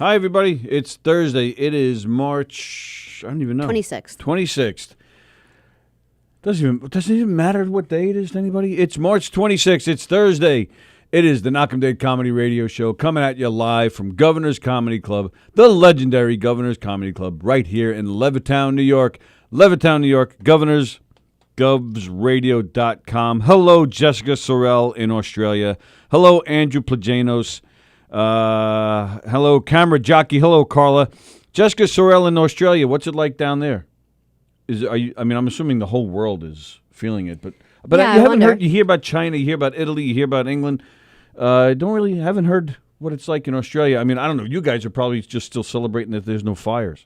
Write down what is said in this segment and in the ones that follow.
Hi, everybody. It's Thursday. It is March, I don't even know. 26th. 26th. Doesn't it even matter what day it is to anybody? It's March 26th. It's Thursday. It is the Knockem Day Comedy Radio Show coming at you live from Governor's Comedy Club, the legendary Governor's Comedy Club, right here in Levittown, New York. Levittown, New York, governorsgovsradio.com. Hello, Jessica Sorrell in Australia. Hello, Andrew Plajanos. Hello, camera jockey. Hello, Carla. Jessica Sorrell in Australia. What's it like down there? I'm assuming the whole world is feeling it, but Yeah, you haven't heard. You hear about China, you hear about Italy, you hear about England. Haven't heard what it's like in Australia. I mean, I don't know. You guys are probably just still celebrating that there's no fires.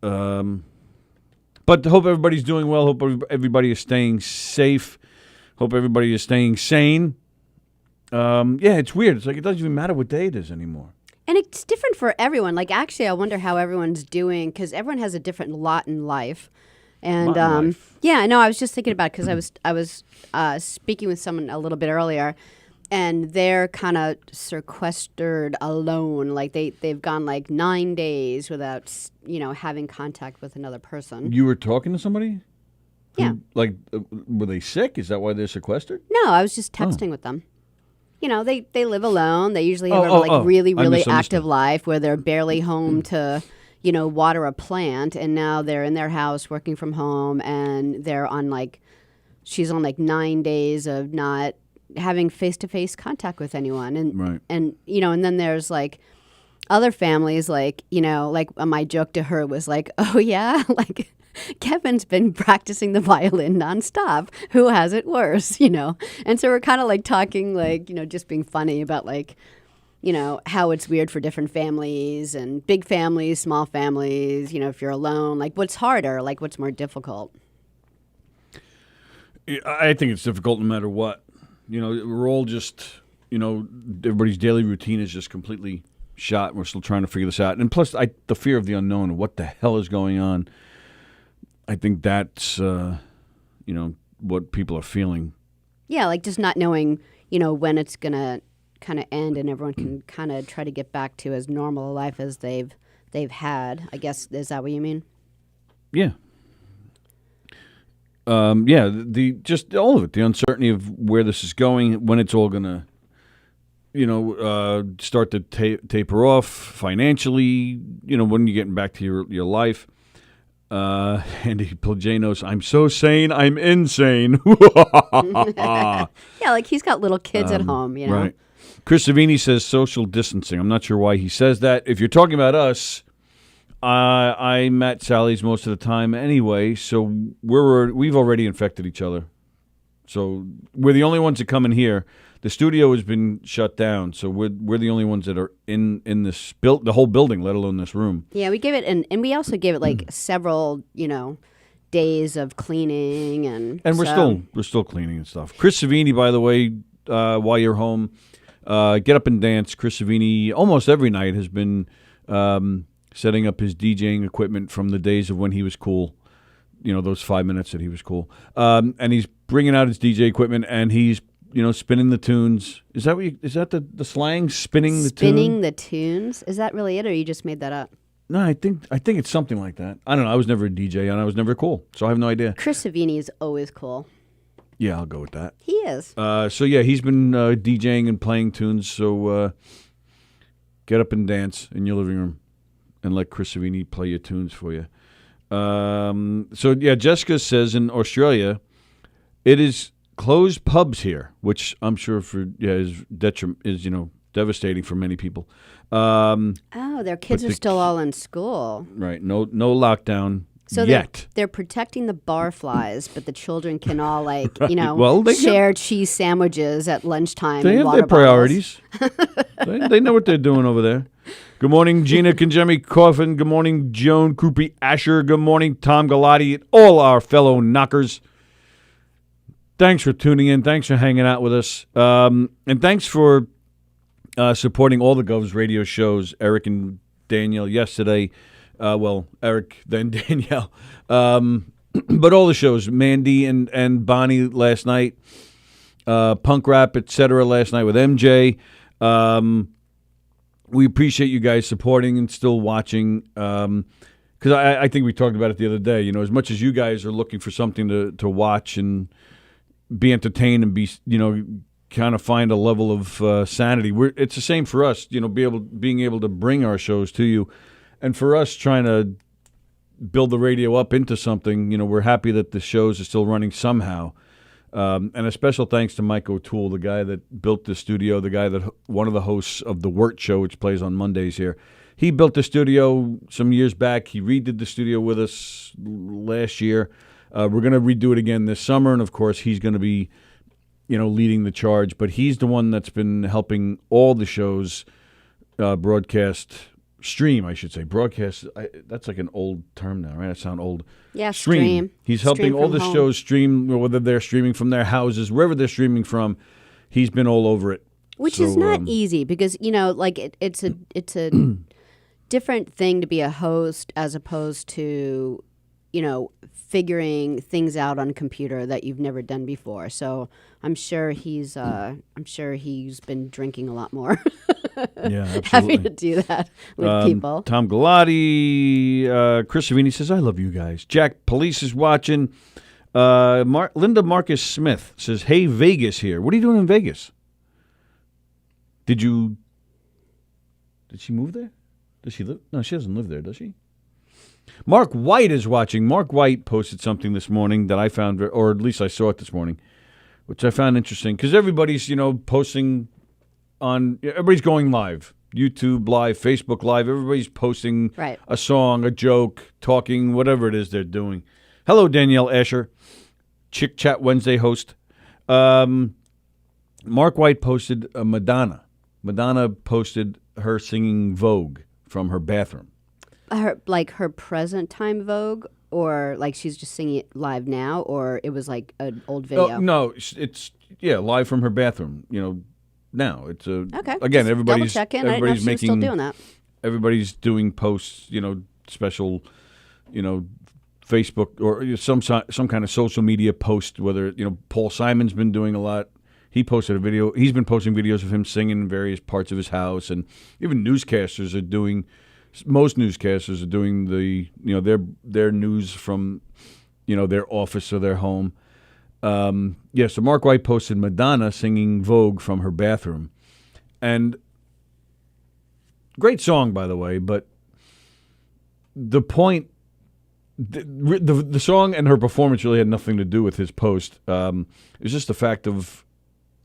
But hope everybody's doing well. Hope everybody is staying safe. Hope everybody is staying sane. It's weird. It's like it doesn't even matter what day it is anymore. And it's different for everyone. Like, actually, I wonder how everyone's doing because everyone has a different lot in life. And yeah, I know. I was just thinking about it because I was speaking with someone a little bit earlier, and they're kind of sequestered alone. Like they've gone like 9 days without having contact with another person. You were talking to somebody? Yeah. Were they sick? Is that why they're sequestered? No, I was just texting with them. You know, they live alone. They usually have a really active life where they're barely home to, water a plant. And now they're in their house working from home, and they're on she's on 9 days of not having face-to-face contact with anyone. And, right. And then there's other families, my joke to her was oh yeah, Kevin's been practicing the violin nonstop. Who has it worse, And so we're kind of talking, just being funny about how it's weird for different families and big families, small families. If you're alone, what's harder, what's more difficult. I think it's difficult no matter what. We're all just, everybody's daily routine is just completely shot. And we're still trying to figure this out, and plus, the fear of the unknown, what the hell is going on. I think that's, what people are feeling. Yeah, just not knowing, when it's going to kind of end and everyone can kind of try to get back to as normal a life as they've had. I guess, is that what you mean? Yeah. Just all of it, the uncertainty of where this is going, when it's all going to, start to taper off financially, when you're getting back to your life. Andy Plajanos, I'm so sane, I'm insane. Yeah, he's got little kids at home, Right. Chris Savini says social distancing. I'm not sure why he says that. If you're talking about us, I'm at Sallie's most of the time anyway, so we've already infected each other. So we're the only ones that come in here. The studio has been shut down, so we're the only ones that are in this the whole building, let alone this room. Yeah, we gave it, and we also gave it several, days of cleaning, and we're still cleaning and stuff. Chris Savini, by the way, while you're home, get up and dance. Chris Savini almost every night has been setting up his DJing equipment from the days of when he was cool. Those 5 minutes that he was cool, and he's bringing out his DJ equipment, and he's spinning the tunes. Is that the slang? Spinning the tunes? Is that really it, or you just made that up? No, I think it's something like that. I don't know. I was never a DJ, and I was never cool, so I have no idea. Chris Savini is always cool. Yeah, I'll go with that. He is. So yeah, he's been DJing and playing tunes. So get up and dance in your living room, and let Chris Savini play your tunes for you. So yeah, Jessica says in Australia, it is closed pubs here, which I'm sure is devastating for many people. Their kids are still all in school. Right. No lockdown yet. They're protecting the barflies, but the children can all right. share cheese sandwiches at lunchtime. They and have their priorities. they know what they're doing over there. Good morning, Gina Conjemi Coffin. Good morning, Joan Krupe Asher. Good morning, Tom Galati, and all our fellow knockers. Thanks for tuning in. Thanks for hanging out with us. And thanks for supporting all the Govs radio shows. Eric and Danielle yesterday. Eric, then Danielle. But all the shows. Mandy and Bonnie last night. Punk Rap, etc. last night with MJ. we appreciate you guys supporting and still watching. Because I think we talked about it the other day. You know, as much as you guys are looking for something to watch and be entertained and be, you know, kind of find a level of sanity. It's the same for us, you know, being able to bring our shows to you, and for us trying to build the radio up into something. You know, we're happy that the shows are still running somehow. And a special thanks to Mike O'Toole, the guy that built the studio, one of the hosts of the Wirt Show, which plays on Mondays here. He built the studio some years back. He redid the studio with us last year. We're going to redo it again this summer, and of course, he's going to be, you know, leading the charge. But he's the one that's been helping all the shows stream, I should say. Broadcast, that's like an old term now, right? I sound old. Yeah, stream. He's helping all the shows stream, whether they're streaming from their houses, wherever they're streaming from. He's been all over it. Which is not easy because, you know, like it's a different thing to be a host as opposed to, you know, figuring things out on a computer that you've never done before. So I'm sure he's been drinking a lot more. Yeah, absolutely. Having to do that with people. Tom Galati, Chris Savini says, I love you guys. Jack Police is watching. Linda Marcus Smith says, hey, Vegas here. What are you doing in Vegas? Did she move there? Does she live? No, she doesn't live there, does she? Mark White is watching. Mark White posted something this morning that I found, or at least I saw it this morning, which I found interesting because everybody's, you know, posting everybody's going live. YouTube Live, Facebook Live, everybody's posting a song, a joke, talking, whatever it is they're doing. Hello, Danielle Asher, Chick Chat Wednesday host. Mark White posted Madonna. Madonna posted her singing Vogue from her bathroom. Her present time Vogue, or like she's just singing it live now, or it was like an old video? No, it's live from her bathroom. You know, now it's okay. Again, just everybody's double-checking. I didn't know she was still doing that. Everybody's doing posts, you know, special, you know, Facebook or some kind of social media post. Whether, you know, Paul Simon's been doing a lot. He posted a video. He's been posting videos of him singing in various parts of his house, and even newscasters are doing. Most newscasters are doing their news from, you know, their office or their home. So Mark White posted Madonna singing Vogue from her bathroom, and great song, by the way. But the point, the song and her performance really had nothing to do with his post. It was just the fact of,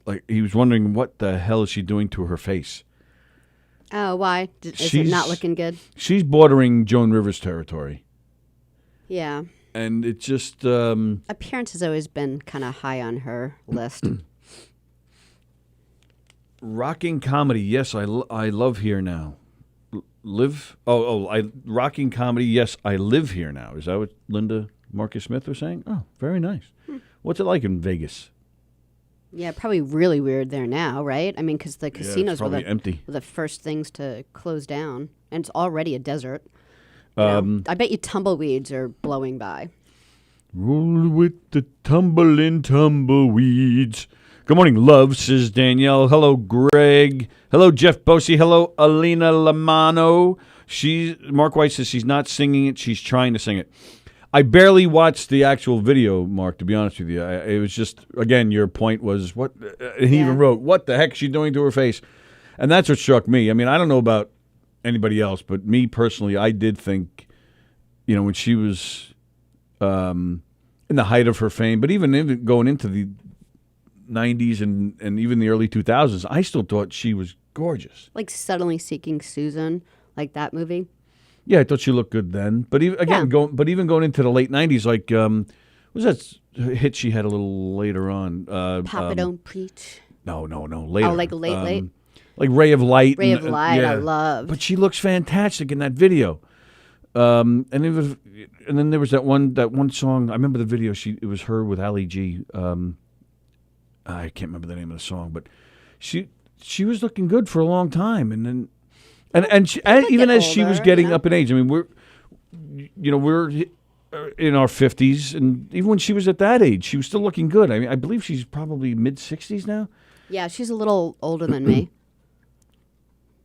like, he was wondering what the hell is she doing to her face. Oh, why? Is it not looking good? She's bordering Joan Rivers territory. Yeah. And it just... appearance has always been kind of high on her list. Rocking comedy, yes, I love here now. Rocking comedy, yes, I live here now. Is that what Linda Marcus Smith was saying? Oh, very nice. What's it like in Vegas? Yeah, probably really weird there now, right? I mean, because the casinos were empty. The first things to close down, and it's already a desert. I bet you tumbleweeds are blowing by. Roll with the tumbling tumbleweeds. Good morning, love, says Danielle. Hello, Greg. Hello, Jeff Bosey. Hello, Alina Lamano. Mark White says she's not singing it. She's trying to sing it. I barely watched the actual video, Mark, to be honest with you. It was just, again, your point was, what? He even wrote, what the heck is she doing to her face? And that's what struck me. I mean, I don't know about anybody else, but me personally, I did think, you know, when she was in the height of her fame, but even going into the 90s and even the early 2000s, I still thought she was gorgeous. Like Suddenly Seeking Susan, like that movie. Yeah, I thought she looked good then. But even going into the late 90s, like, what was that hit she had a little later on? Papa Don't Preach. No, later. Oh, like late? Like Ray of Light. Ray of Light, I love. But she looks fantastic in that video. And then there was that one song. I remember the video. It was her with Ali G. I can't remember the name of the song, but she was looking good for a long time, and then. And she, even as she was getting up in age, I mean, we're in our 50s, and even when she was at that age, she was still looking good. I mean, I believe she's probably mid-60s now. Yeah, she's a little older than me.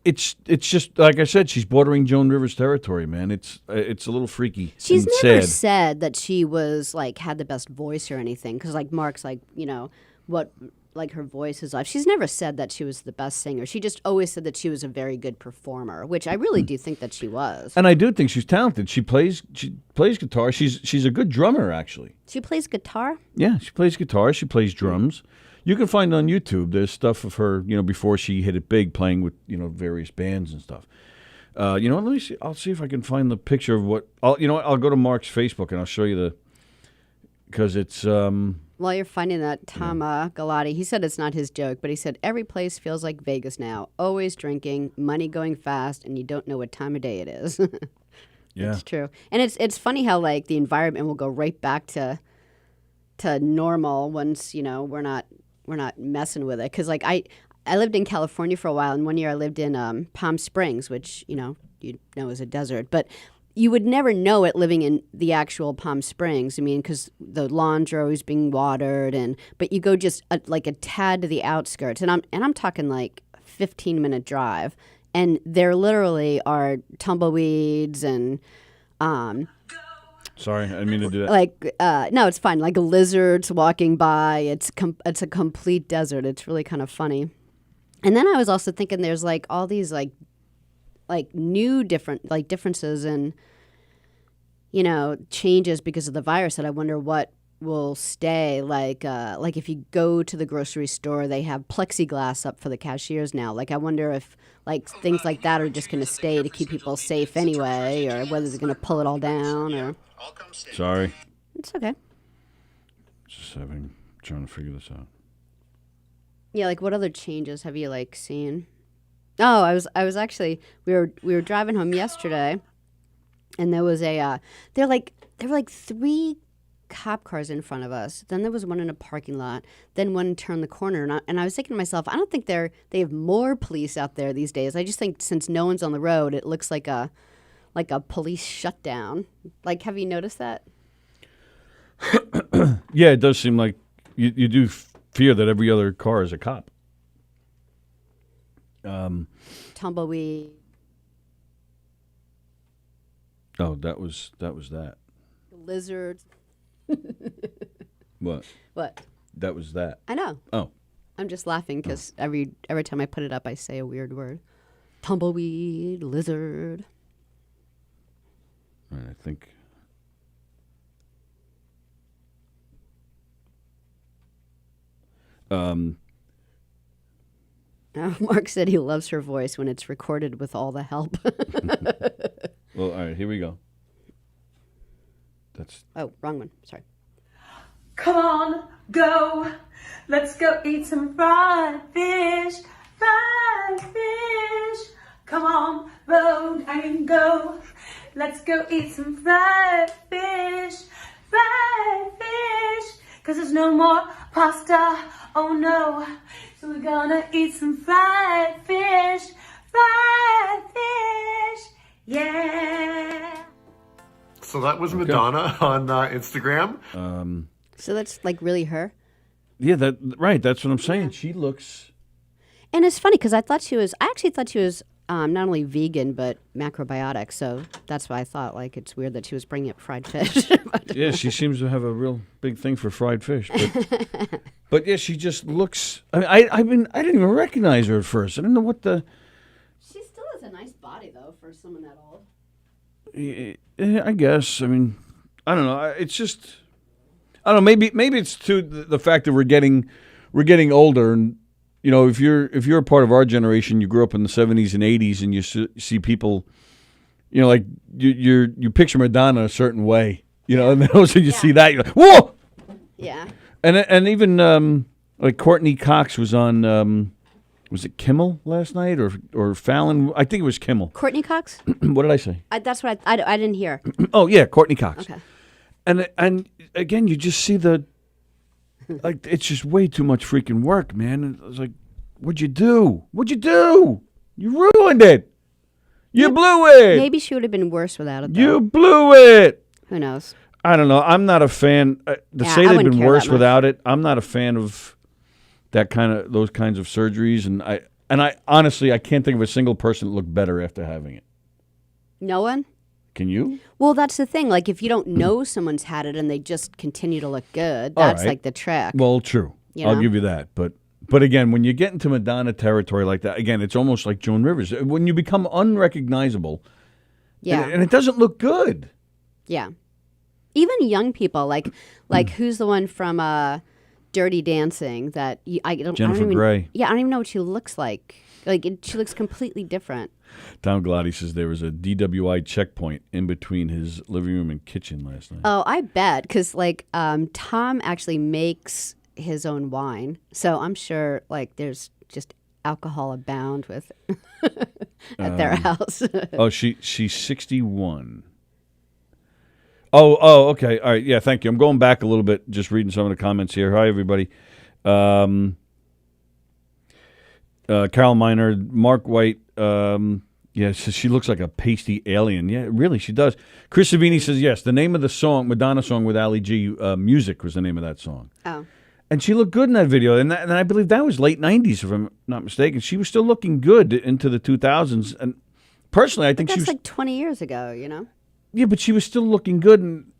it's just like I said, she's bordering Joan Rivers territory, man. It's a little freaky. She's and never sad. said that she was like had the best voice or anything. Because like Mark's like what like her voice is like. She's never said that she was the best singer. She just always said that she was a very good performer, which I really do think that she was. And I do think she's talented. She plays guitar. She's a good drummer, actually. She plays guitar? Yeah, she plays guitar. She plays drums. You can find on YouTube. There's stuff of her, before she hit it big, playing with various bands and stuff. Let me see. I'll see if I can find the picture of what. I'll go to Mark's Facebook and I'll show you because it's. While you're finding that, Tom Galati, he said it's not his joke, but he said every place feels like Vegas now. Always drinking, money going fast, and you don't know what time of day it is. Yeah, it's true. And it's funny how like the environment will go right back to normal once we're not messing with it. Because like I lived in California for a while, and one year I lived in Palm Springs, which you know is a desert, but you would never know it living in the actual Palm Springs. I mean, because the lawns are always being watered, but you go just like a tad to the outskirts, and I'm talking like 15-minute drive, and there literally are tumbleweeds and sorry, I didn't mean to do that. like no, it's fine. Like lizards walking by. It's a complete desert. It's really kind of funny. And then I was also thinking there's like all these like new differences and changes because of the virus that I wonder what will stay. Like if you go to the grocery store, they have plexiglass up for the cashiers now. Like I wonder if like things like that are just going to stay to keep people safe anyway, or whether they're going to pull it all down. Or Sorry, it's okay. just trying to figure this out. Yeah, like what other changes have you like seen? Oh, I was actually we were driving home yesterday, and there was there were like 3 cop cars in front of us. Then there was one in a parking lot. Then one turned the corner, and I was thinking to myself, I don't think they have more police out there these days. I just think since no one's on the road, it looks like a police shutdown. Like, have you noticed that? Yeah, it does seem like you do fear that every other car is a cop. Tumbleweed. Oh, that was that. Lizards. What? What? That was that. I know. Oh. I'm just laughing because every time I put it up, I say a weird word. Tumbleweed, lizard. All right, I think. Mark said he loves her voice when it's recorded with all the help. Well, all right, here we go. That's. Oh, wrong one. Sorry. Come on, go. Let's go eat some fried fish. Fried fish. Come on, road and go. Let's go eat some fried fish. Fried fish. 'Cause there's no more pasta. Oh no. So we're gonna eat some fried fish. Fried fish. Yeah. So that was Madonna on Instagram. So that's like really her. Yeah, right. That's what I'm saying. Yeah. She looks. And it's funny because I actually thought she was not only vegan but macrobiotic. So that's why I thought like it's weird that she was bringing up fried fish. Yeah, she seems to have a real big thing for fried fish. But yeah, she just looks. I mean, I didn't even recognize her at first. I didn't know what the. She still has a nice body though for someone that old. Yeah, I guess. I mean, I don't know. It's just. I don't know. Maybe it's to the fact that we're getting older, and if you're a part of our generation, you grew up in the 70s and 80s, and you see people, like you picture Madonna a certain way, and then also you see that you're like, whoa, Yeah. and even like Courtney Cox was on, was it Kimmel last night or Fallon? I think it was Kimmel. Courtney Cox. What did I say? That's what I didn't hear. Oh yeah, Courtney Cox. Okay. And again, you just see like it's just way too much freaking work, man. And I was like, what'd you do? What'd you do? You ruined it. You blew it. Maybe she would have been worse without it. Though. You blew it. Who knows? I don't know. I'm not a fan. To Yeah, say I they've wouldn't been care worse that much. without it, I'm not a fan of those kinds of surgeries. And And I honestly, I can't think of a single person that looked better after having it. No one? Can you? Well, that's the thing. Like, if you don't know someone's had it and they just continue to look good, All that's right. like the trick. Well, true. You I'll know? give you that. But again, when you get into Madonna territory like that, again, it's almost like Joan Rivers. When you become unrecognizable, Yeah. and it doesn't look good. Yeah. Even young people, like who's the one from Dirty Dancing that Jennifer Grey. Yeah, I don't even know what she looks like. She looks completely different. Tom Galati says there was a DWI checkpoint in between his living room and kitchen last night. Oh, I bet, because Tom actually makes his own wine, so I'm sure there's just alcohol abound with at their house. Oh, she's 61. Oh, okay. All right. Yeah, thank you. I'm going back a little bit, just reading some of the comments here. Hi, everybody. Carol Miner, Mark White. Yeah, she looks like a pasty alien. Yeah, really, she does. Chris Savini says, yes, the name of the song, Madonna song with Ali G, Music was the name of that song. Oh. And she looked good in that video. And I believe that was late 90s, if I'm not mistaken. She was still looking good into the 2000s. And personally, I think she was... That's 20 years ago, you know? Yeah, but she was still looking good. And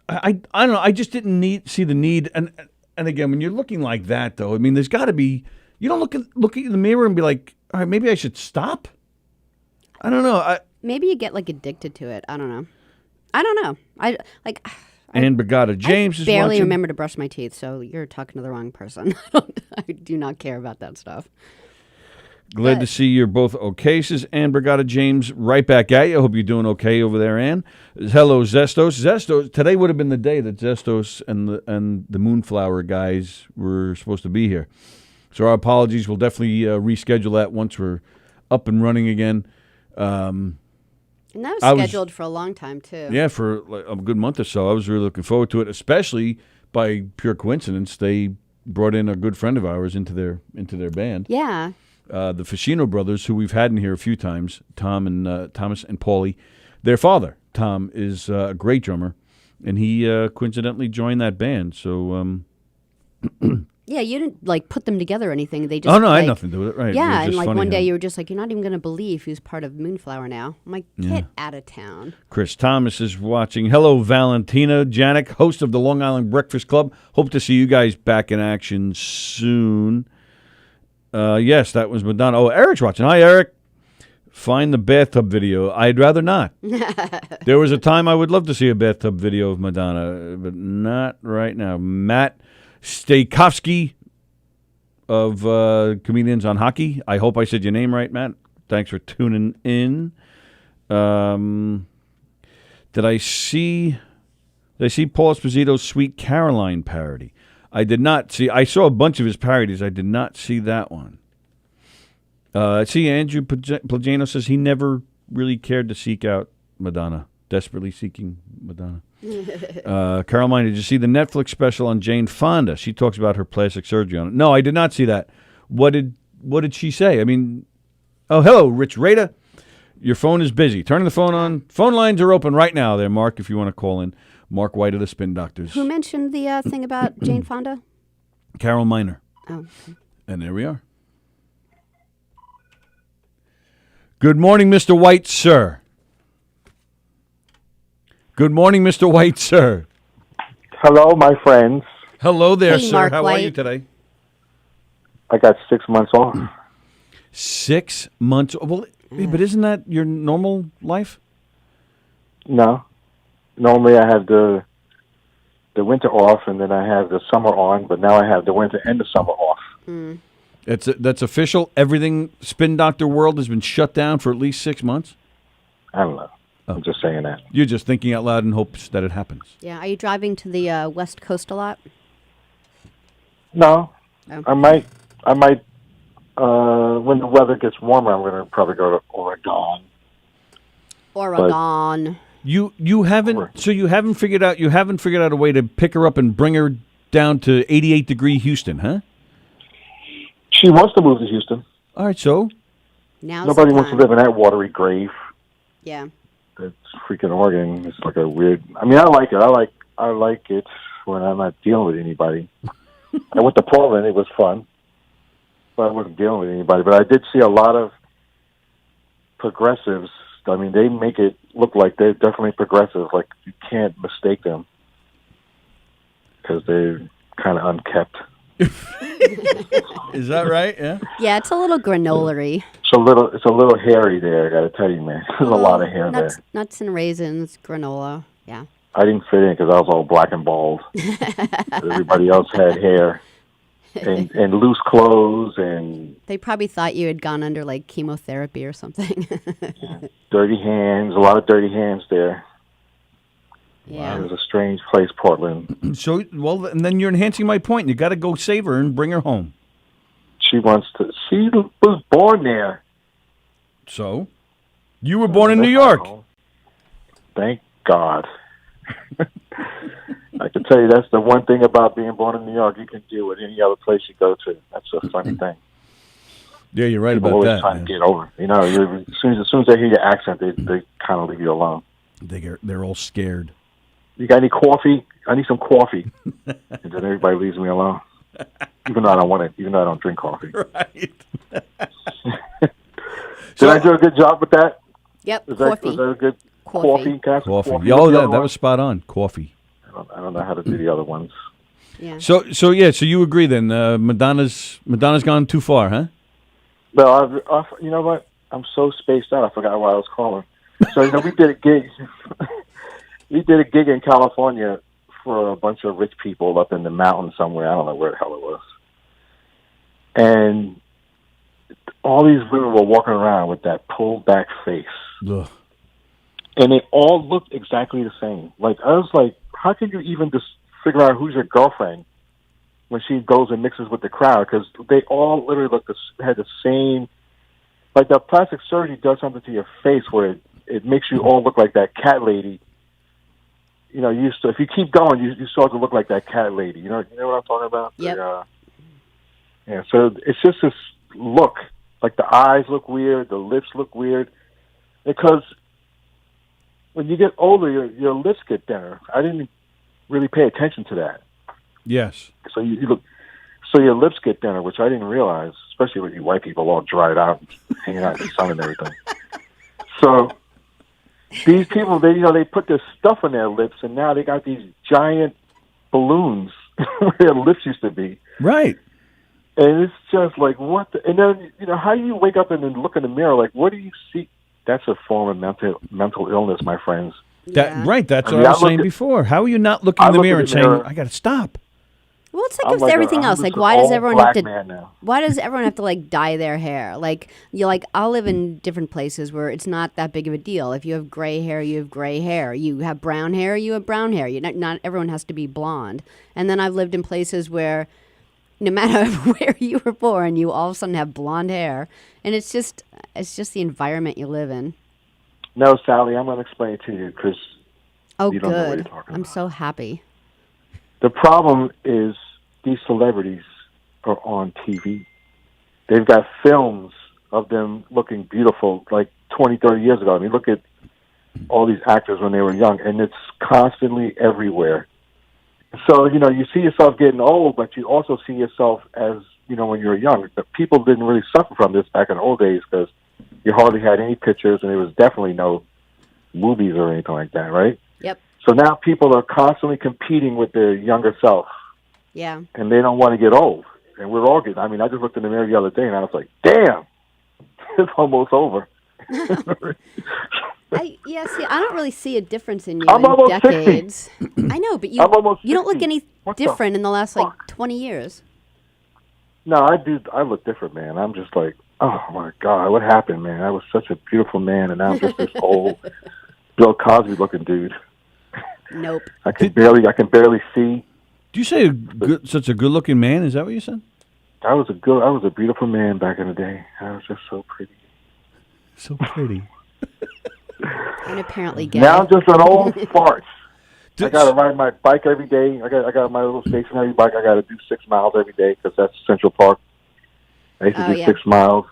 I don't know. I just didn't see the need. And again, when you're looking like that, though, I mean, there's got to be... You don't look at the mirror and be like, all right, maybe I should stop? I don't know. Maybe you get addicted to it. I don't know. Ann Brigada James I is barely watching. remember to brush my teeth, so you're talking to the wrong person. I do not care about that stuff. Glad to see you're both okay, says Ann Brigada James. Right back at you. I hope you're doing okay over there, Ann. Hello, Zestos. Zestos. Today would have been the day that Zestos and the Moonflower guys were supposed to be here. So our apologies. We'll definitely reschedule that once we're up and running again. And that was scheduled for a long time, too. Yeah, for a good month or so. I was really looking forward to it, especially by pure coincidence. They brought in a good friend of ours into their band. Yeah. The Fascino brothers, who we've had in here a few times, Tom and Thomas and Paulie. Their father, Tom, is a great drummer, and he coincidentally joined that band. So, yeah, you didn't put them together or anything. They just. Oh no, I had nothing to do with it. Right? Yeah, it was and funny one day how you were just like, you're not even going to believe who's part of Moonflower now. I'm like, get out of town. Chris Thomas is watching. Hello, Valentina Janik, host of the Long Island Breakfast Club. Hope to see you guys back in action soon. Yes, that was Madonna. Oh, Eric's watching. Hi, Eric. Find the bathtub video. I'd rather not. There was a time I would love to see a bathtub video of Madonna, but not right now. Matt Stakovsky of Comedians on Hockey. I hope I said your name right, Matt. Thanks for tuning in. Did I see Paul Esposito's Sweet Caroline parody? I did not see. I saw a bunch of his parodies. I did not see that one. See, Andrew Plagano says he never really cared to seek out Madonna. Desperately seeking Madonna. Carol Mine, did you see the Netflix special on Jane Fonda? She talks about her plastic surgery on it. No, I did not see that. What did she say? I mean, oh, hello, Rich Rada. Your phone is busy. Turning the phone on. Phone lines are open right now there, Mark, if you want to call in. Mark White of the Spin Doctors. Who mentioned the thing about Jane Fonda? Carol Miner. Oh. Okay. And there we are. Good morning, Mr. White, sir. Good morning, Mr. White, sir. Hello, my friends. Hello there, Hey, sir. Mark How White. are you today? I got 6 months off. 6 months. Well, but isn't that your normal life? No. Normally I have the winter off, and then I have the summer on, but now I have the winter and the summer off. That's official? Everything Spin Doctor world has been shut down for at least 6 months? I don't know. I'm just saying that. You're just thinking out loud in hopes that it happens. Yeah. Are you driving to the West Coast a lot? No. Oh. I might, when the weather gets warmer, I'm going to probably go to Oregon. Oregon. You haven't figured out a way to pick her up and bring her down to 88-degree Houston, huh? She wants to move to Houston. All right, so Now's Nobody the wants to time. live in that watery grave. Yeah. That's freaking Oregon. It's like a weird. I mean, I like it. I like it when I'm not dealing with anybody. I went to Portland. It was fun, but I wasn't dealing with anybody. But I did see a lot of progressives. I mean, they make it look like they're definitely progressive. Like, you can't mistake them because they're kind of unkept. Is that right? Yeah. Yeah, it's a little granola-y. It's a little hairy there, I got to tell you, man. There's a lot of hair there. Nuts and raisins, granola. Yeah. I didn't fit in because I was all black and bald. Everybody else had hair and loose clothes and They probably thought you had gone under like chemotherapy or something. dirty hands. A lot of dirty hands there. Yeah. It was a strange place, Portland. So, well, and then you're enhancing my point. You got to go save her and bring her home. She was born there. So, you were born in New York. Thank God. I can tell you that's the one thing about being born in New York you can do with any other place you go to. That's a funny thing. Yeah, you're right People about always that. trying to get over. You know, as soon as they hear your accent, they kind of leave you alone. They're all scared. You got any coffee? I need some coffee. And then everybody leaves me alone. Even though I don't want it. Even though I don't drink coffee. Right. Did I do a good job with that? Yep, Was coffee. that a good Coffee. Can I have some Coffee. coffee? Yo, What's the other that one? was spot on. Coffee. I don't know how to do the other ones. Yeah. So you agree then? Madonna's gone too far, huh? Well, you know what? I'm so spaced out. I forgot why I was calling. So we did a gig. We did a gig in California for a bunch of rich people up in the mountains somewhere. I don't know where the hell it was. And all these women were walking around with that pulled back face. Ugh. And they all looked exactly the same. Like, I was like, how can you even just figure out who's your girlfriend when she goes and mixes with the crowd? Because they all literally had the same, like that plastic surgery does something to your face where it makes you all look like that cat lady. You know, if you keep going, you start to look like that cat lady. You know what I'm talking about? Yep. Yeah, so it's just this look. Like the eyes look weird, the lips look weird. Because when you get older, your lips get thinner. I didn't really pay attention to that. Yes. So you look, so your lips get thinner, which I didn't realize, especially with you white people all dried out, hanging out in the sun and everything. So these people, they put this stuff on their lips, and now they got these giant balloons where their lips used to be. Right. And it's just like, what? And then, how do you wake up and then look in the mirror? Like, what do you see? That's a form of mental illness, my friends. Yeah. Right. That's what I was saying before. How are you not looking in the mirror and saying, I got to stop? Well, it's like with everything else. Like, why does everyone have to? Why does everyone have to like dye their hair? Like, I'll live in different places where it's not that big of a deal. If you have gray hair, you have gray hair. You have brown hair, you have brown hair. Not everyone has to be blonde. And then I've lived in places where, no matter where you were born, you all of a sudden have blonde hair, and it's just the environment you live in. No, Sallie, I'm going to explain it to you because Oh, you don't know what you're good. talking I'm about. so happy. The problem is these celebrities are on TV. They've got films of them looking beautiful like 20, 30 years ago. I mean, look at all these actors when they were young, and it's constantly everywhere. So, you see yourself getting old, but you also see yourself as, when you were young. But people didn't really suffer from this back in the old days because you hardly had any pictures, and there was definitely no movies or anything like that, right? Yep. So now people are constantly competing with their younger self. Yeah. And they don't want to get old. And we're all getting, I just looked in the mirror the other day, and I was like, damn, it's almost over. See, I don't really see a difference in you I'm in almost decades. I know, but you I'm almost don't look 60. any What the different in the last like fuck? 20 years. No, I do. I look different, man. I'm just like, oh my God, what happened, man? I was such a beautiful man, and now I'm just this old Bill Cosby looking dude. Nope. I can barely see. Do you say such a good-looking man? Is that what you said? I was a beautiful man back in the day. I was just so pretty. So pretty. And apparently gay. Now I'm just an old fart. I got to ride my bike every day. I got my little stationary bike. I got to do 6 miles every day because that's Central Park. I used to do 6 miles.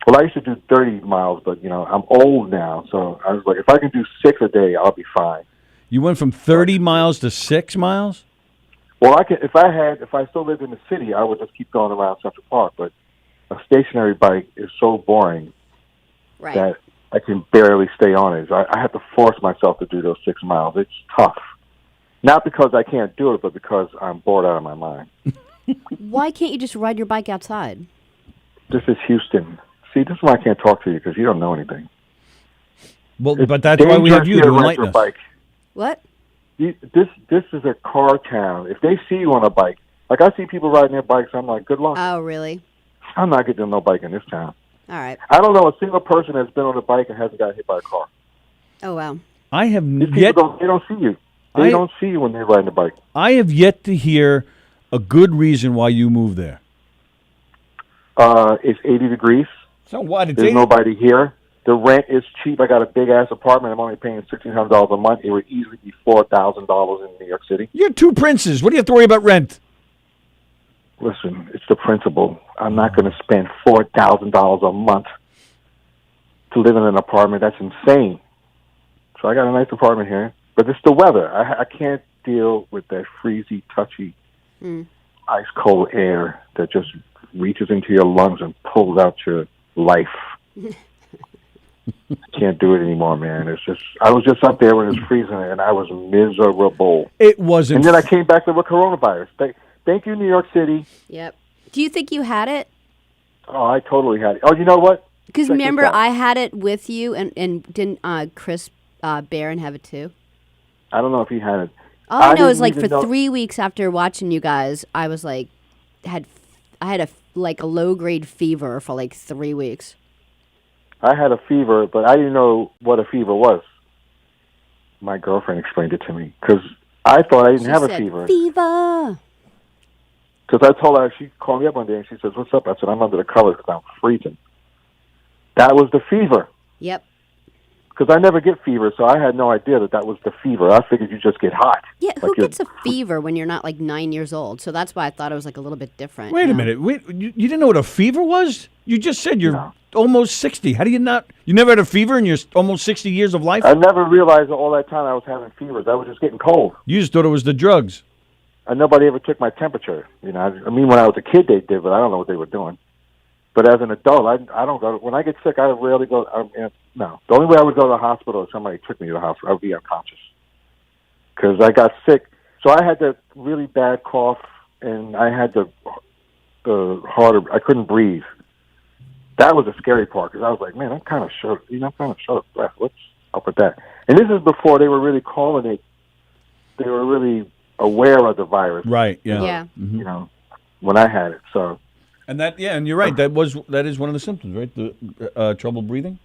Well, I used to do 30 miles, but I'm old now, so I was like, if I can do 6 a day, I'll be fine. You went from 30 miles to 6 miles? Well, I could if I still lived in the city, I would just keep going around Central Park. But a stationary bike is so boring Right. that I can barely stay on it. I have to force myself to do those 6 miles. It's tough. Not because I can't do it, but because I'm bored out of my mind. Why can't you just ride your bike outside? This is Houston. See, this is why I can't talk to you, because you don't know anything. Well, It's but that's why we have you dangerous to ride enlighten your us. bike. What? This is a car town. If they see you on a bike, like I see people riding their bikes, I'm like, good luck. Oh, really? I'm not getting on no bike in this town. All right. I don't know a single person that's been on a bike and hasn't got hit by a car. Oh, wow. I have These yet people don't see you. They don't see you when they're riding the bike. I have yet to hear a good reason why you moved there. It's 80 degrees. So what? It's There's 80? nobody here. The rent is cheap. I got a big ass apartment. I'm only paying $1,600 a month. It would easily be $4,000 in New York City. You're two princes. What do you have to worry about rent? Listen, it's the principle. I'm not going to spend $4,000 a month to live in an apartment. That's insane. So I got a nice apartment here, but it's the weather. I can't deal with that freezy, touchy, ice cold air that just reaches into your lungs and pulls out your life. I can't do it anymore, man. It's just I was just up there when it was freezing, and I was miserable. It wasn't. And then I came back with coronavirus. Thank you, New York City. Yep. Do you think you had it? Oh, I totally had it. Oh, you know what? Because Check this remember, out. I had it with you, and didn't Chris Barron have it too? I don't know if he had it. All I know is, didn't like, even for know- 3 weeks after watching you guys, I was like, I had a low grade fever for like 3 weeks. I had a fever, but I didn't know what a fever was. My girlfriend explained it to me because I thought I didn't She have a said, fever. Fever. Because I told her, she called me up one day and she says, "What's up?" I said, "I'm under the covers because I'm freezing." That was the fever. Yep. Because I never get fever, so I had no idea that was the fever. I figured you just get hot. Yeah, who Like you're- gets a fever when you're not like 9 years old? So that's why I thought it was like a little bit different. Wait you a know? minute. Wait, you didn't know what a fever was? You just said you're No. almost 60. How do you not? You never had a fever in your almost 60 years of life? I never realized that all that time I was having fevers. I was just getting cold. You just thought it was the drugs. And nobody ever took my temperature. You know, I mean, when I was a kid, they did, but I don't know what they were doing. But as an adult, I don't go. When I get sick, I rarely go. No, the only way I would go to the hospital is somebody took me to the hospital. I would be unconscious because I got sick. So I had that really bad cough, and I had the harder. I couldn't breathe. That was the scary part because I was like, man, I'm kind of short. You know, I'm kind of short of breath. What's up with that? And this is before they were really calling it. They were really aware of the virus. Right, yeah. Yeah. You know, when I had it. So. And and you're right. That is one of the symptoms, right? The trouble breathing.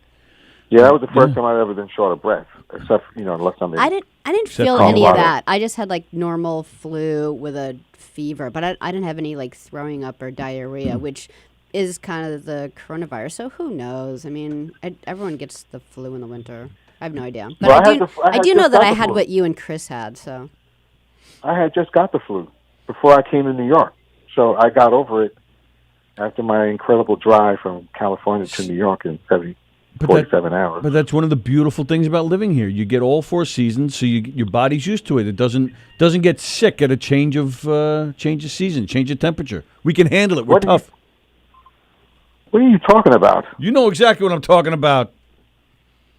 Yeah, that was the first time I've ever been short of breath, except unless I'm. I didn't feel cold any of water. that. I just had like normal flu with a fever, but I didn't have any like throwing up or diarrhea, which is kind of the coronavirus. So who knows? I mean, everyone gets the flu in the winter. I have no idea, but Well, I do know just that got I the had flu. what you and Chris had. So I had just got the flu before I came to New York, so I got over it after my incredible drive from California to New York in 47 hours. But that's one of the beautiful things about living here. You get all four seasons, so your body's used to it. It doesn't get sick at a change of season, change of temperature. We can handle it. We're tough. What are you talking about? You know exactly what I'm talking about.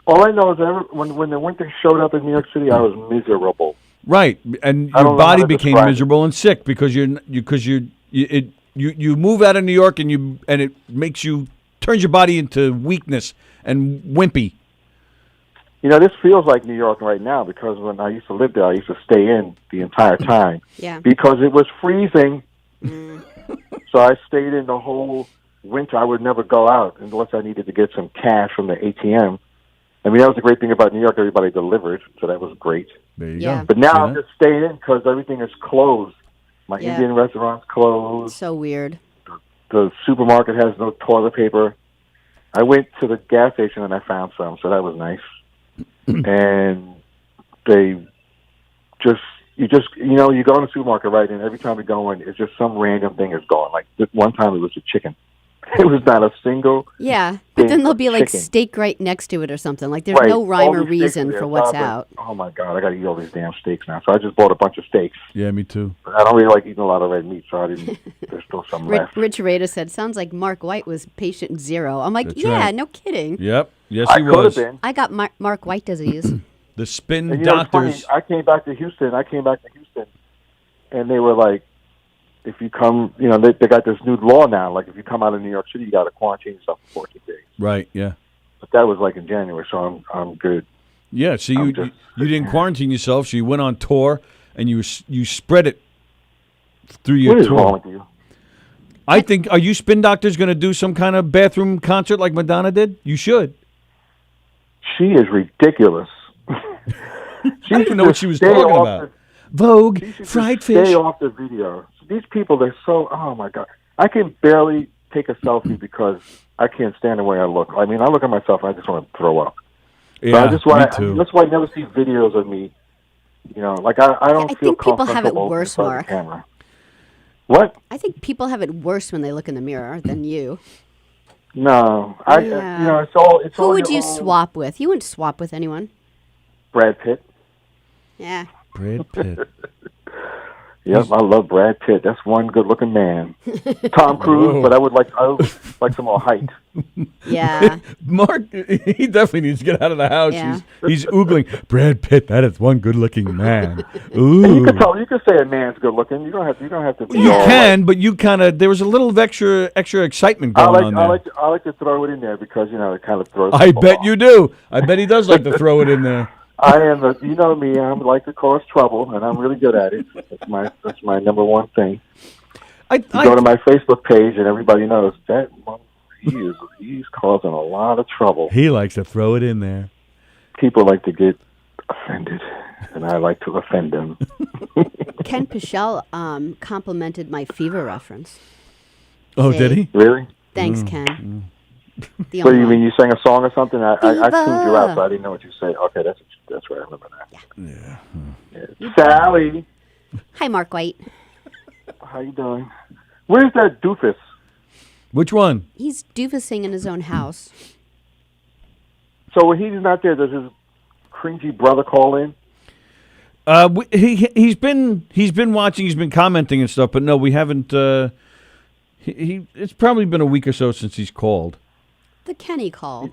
All I know is when the winter showed up in New York City, I was miserable. Right, and I don't your know body how to became describe it. miserable and sick because you move out of New York and it makes you turns your body into weakness and wimpy. You know, this feels like New York right now because when I used to live there, I used to stay in the entire time. yeah, Because it was freezing. So I stayed in the whole winter. I would never go out unless I needed to get some cash from the ATM. I mean, that was the great thing about New York. Everybody delivered, so that was great. There you Yeah. go. But now See I'm that? just staying in because everything is closed. My Yeah. Indian restaurant's closed. so weird. The supermarket has no toilet paper. I went to the gas station and I found some, so that was nice. And they you go in the supermarket, right, and every time we go in, it's just some random thing is gone. Like this one time it was a chicken. There was not a single. Yeah, but then thing there'll of be like chicken. steak right next to it or something. Like there's Right, no rhyme all or these steaks reason were there. for So what's I was like, out. oh my God, I got to eat all these damn steaks now. So I just bought a bunch of steaks. Yeah, me too. But I don't really like eating a lot of red meat, so I didn't. There's still some left. Rich Rada said, "Sounds like Mark White was patient zero." I'm like, That's yeah, right. no kidding. Yep. Yes, I he could have was. been. I got Mark White disease. The spin And you know, it's funny, doctors. I came back to Houston, and they were like, if you come, you know, they got this new law now. Like, if you come out of New York City, you got to quarantine yourself for 14 days. Right. Yeah. But that was like in January, so I'm good. Yeah. So I'm you just you didn't quarantine yourself. So you went on tour and you spread it through your What is tour. wrong with you? I think. Are you spin doctors going to do some kind of bathroom concert like Madonna did? You should. She is ridiculous. I didn't even know what she was talking about. Vogue, fried Stay fish. off the video. These people, they're so. Oh my God, I can barely take a selfie because I can't stand the way I look. I mean, I look at myself and I just want to throw up. Yeah, So I just want. me too. That's why I never see videos of me. You know, like I don't I feel think people have it comfortable worse, in front of Mark. the camera. What? I think people have it worse when they look in the mirror than you. No, Yeah. you know, it's all. It's Who all would your you own- swap with? You wouldn't swap with anyone. Brad Pitt. Yeah. Brad Pitt. Yep, I love Brad Pitt. That's one good-looking man. Tom Cruise, Whoa. but I would like some more height. Yeah. Mark, he definitely needs to get out of the house. Yeah. He's oogling. Brad Pitt, that is one good-looking man. And Ooh. you can tell. You can say a man's good-looking. You don't have to. Be You all can, but you kind of. There was a little of extra excitement I going on there. I like to throw it in there because you know it kind of throws. I people bet off. you do. I bet he does like to throw it in there. I am. You know me. I like to cause trouble, and I'm really good at it. That's my number one thing. You go to my Facebook page, and everybody knows that he's causing a lot of trouble. He likes to throw it in there. People like to get offended, and I like to offend them. Ken Pichel complimented my fever reference. Oh, See? did he? Really? Thanks, Ken. The What do only you one. mean? You sang a song or something? I tuned you Diva. out, so I didn't know what you said. Okay, that's right. I remember that. Yeah. Sallie, Hi, Mark White. how you doing? Where's that doofus? Which one? He's doofusing in his own house. So when he's not there, does his cringy brother call in? He's been watching. He's been commenting and stuff. But no, we haven't. It's probably been a week or so since he's called. The Kenny call.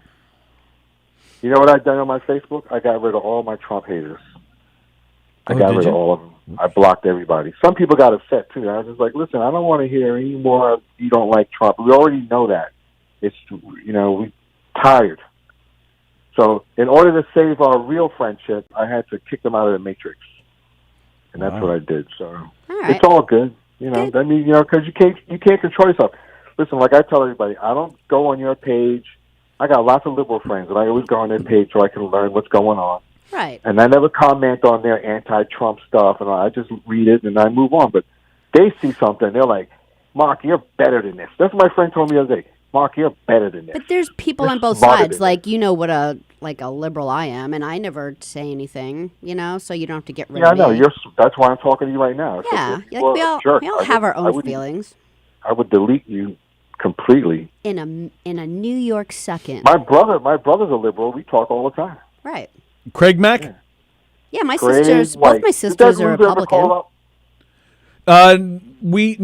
You know what I've done on my Facebook? I got rid of all my Trump haters. I Oh, got did rid you? of all of them. I blocked everybody. Some people got upset too. I was just like, listen, I don't want to hear any more. You don't like Trump. We already know that. It's we tired. So in order to save our real friendship, I had to kick them out of the matrix, and that's what I did. So right. it's all good. I mean, because you can't control yourself. Listen, like I tell everybody, I don't go on your page. I got lots of liberal friends, and I always go on their page so I can learn what's going on. Right. And I never comment on their anti-Trump stuff, and I just read it and I move on. But they see something, they're like, "Mark, you're better than this." That's what my friend told me the other day. Mark, you're better than this. But there's people You're on both smarter sides. than Like, you know what a liberal I am, and I never say anything, so you don't have to get rid Yeah, I of know. me. That's why I'm talking to you right now. Yeah. If you Like, were a jerk, we all I have would- our I own wouldn't- feelings. I would delete you completely. In a New York second. My brother's a liberal. We talk all the time. Right. Craig Mack. Yeah, my Craig sisters, White. both my Did sisters that are loser ever Republican. call up? We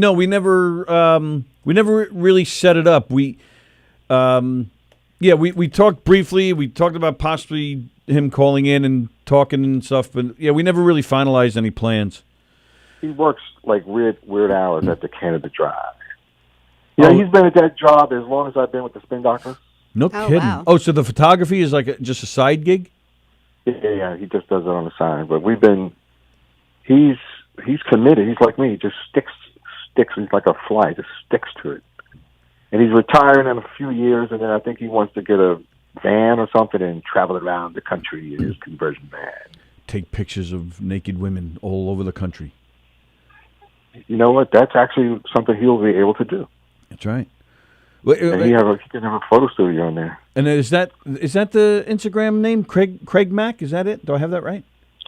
never really set it up. We talked briefly. We talked about possibly him calling in and talking and stuff, but we never really finalized any plans. He works like weird hours at the Canada Drive. He's been at that job as long as I've been with the Spin Doctor. No Oh, kidding. wow. Oh, so the photography is like just a side gig? Yeah, he just does it on the side. But he's committed. He's like me. He just sticks. He's like a fly. Just sticks to it. And he's retiring in a few years, and then I think he wants to get a van or something and travel around the country in his conversion van. Take pictures of naked women all over the country. You know what? That's actually something he'll be able to do. That's right. And he can have a photo studio in there. And is that the Instagram name? Craig Mack? Is that it? Do I have that right?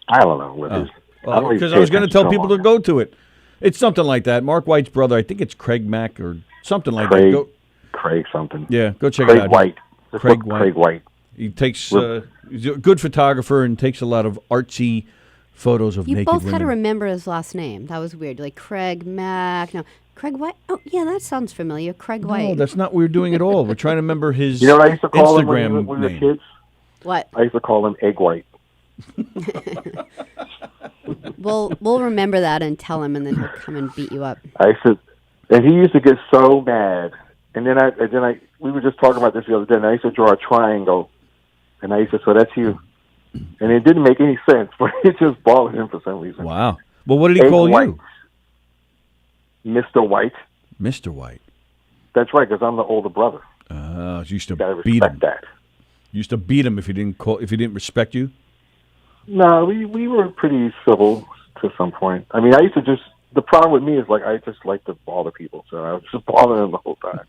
I don't know what it is. Because I was going to tell people to go to it. It's something like that. Mark White's brother. I think it's Craig Mack or something like Craig. that. Craig something. Yeah, go check Craig it out. White. Just Craig look White. Craig White. He takes he's a good photographer and takes a lot of artsy photos of You naked both women. had to remember his last name. That was weird. Like Craig Mack. No, Craig White. Oh, yeah, that sounds familiar. Craig White. No, that's not what we're doing at all. We're trying to remember his You know what I used to call him Instagram when we were name. kids? What? I used to call him Egg White. We'll remember that and tell him, and then he'll come and beat you up. And he used to get so mad. And then we were just talking about this the other day, and I used to draw a triangle, and I used to say, that's you. And it didn't make any sense, but it just bothered him for some reason. Wow. Well, what did he Egg call White. you? Mr. White. Mr. White. That's right, because I'm the older brother. You used to You gotta beat respect him. that. You used to beat him if he didn't respect you. No, we were pretty civil to some point. I mean, the problem with me is, like, I just like to bother people, so I was just bothering him the whole time.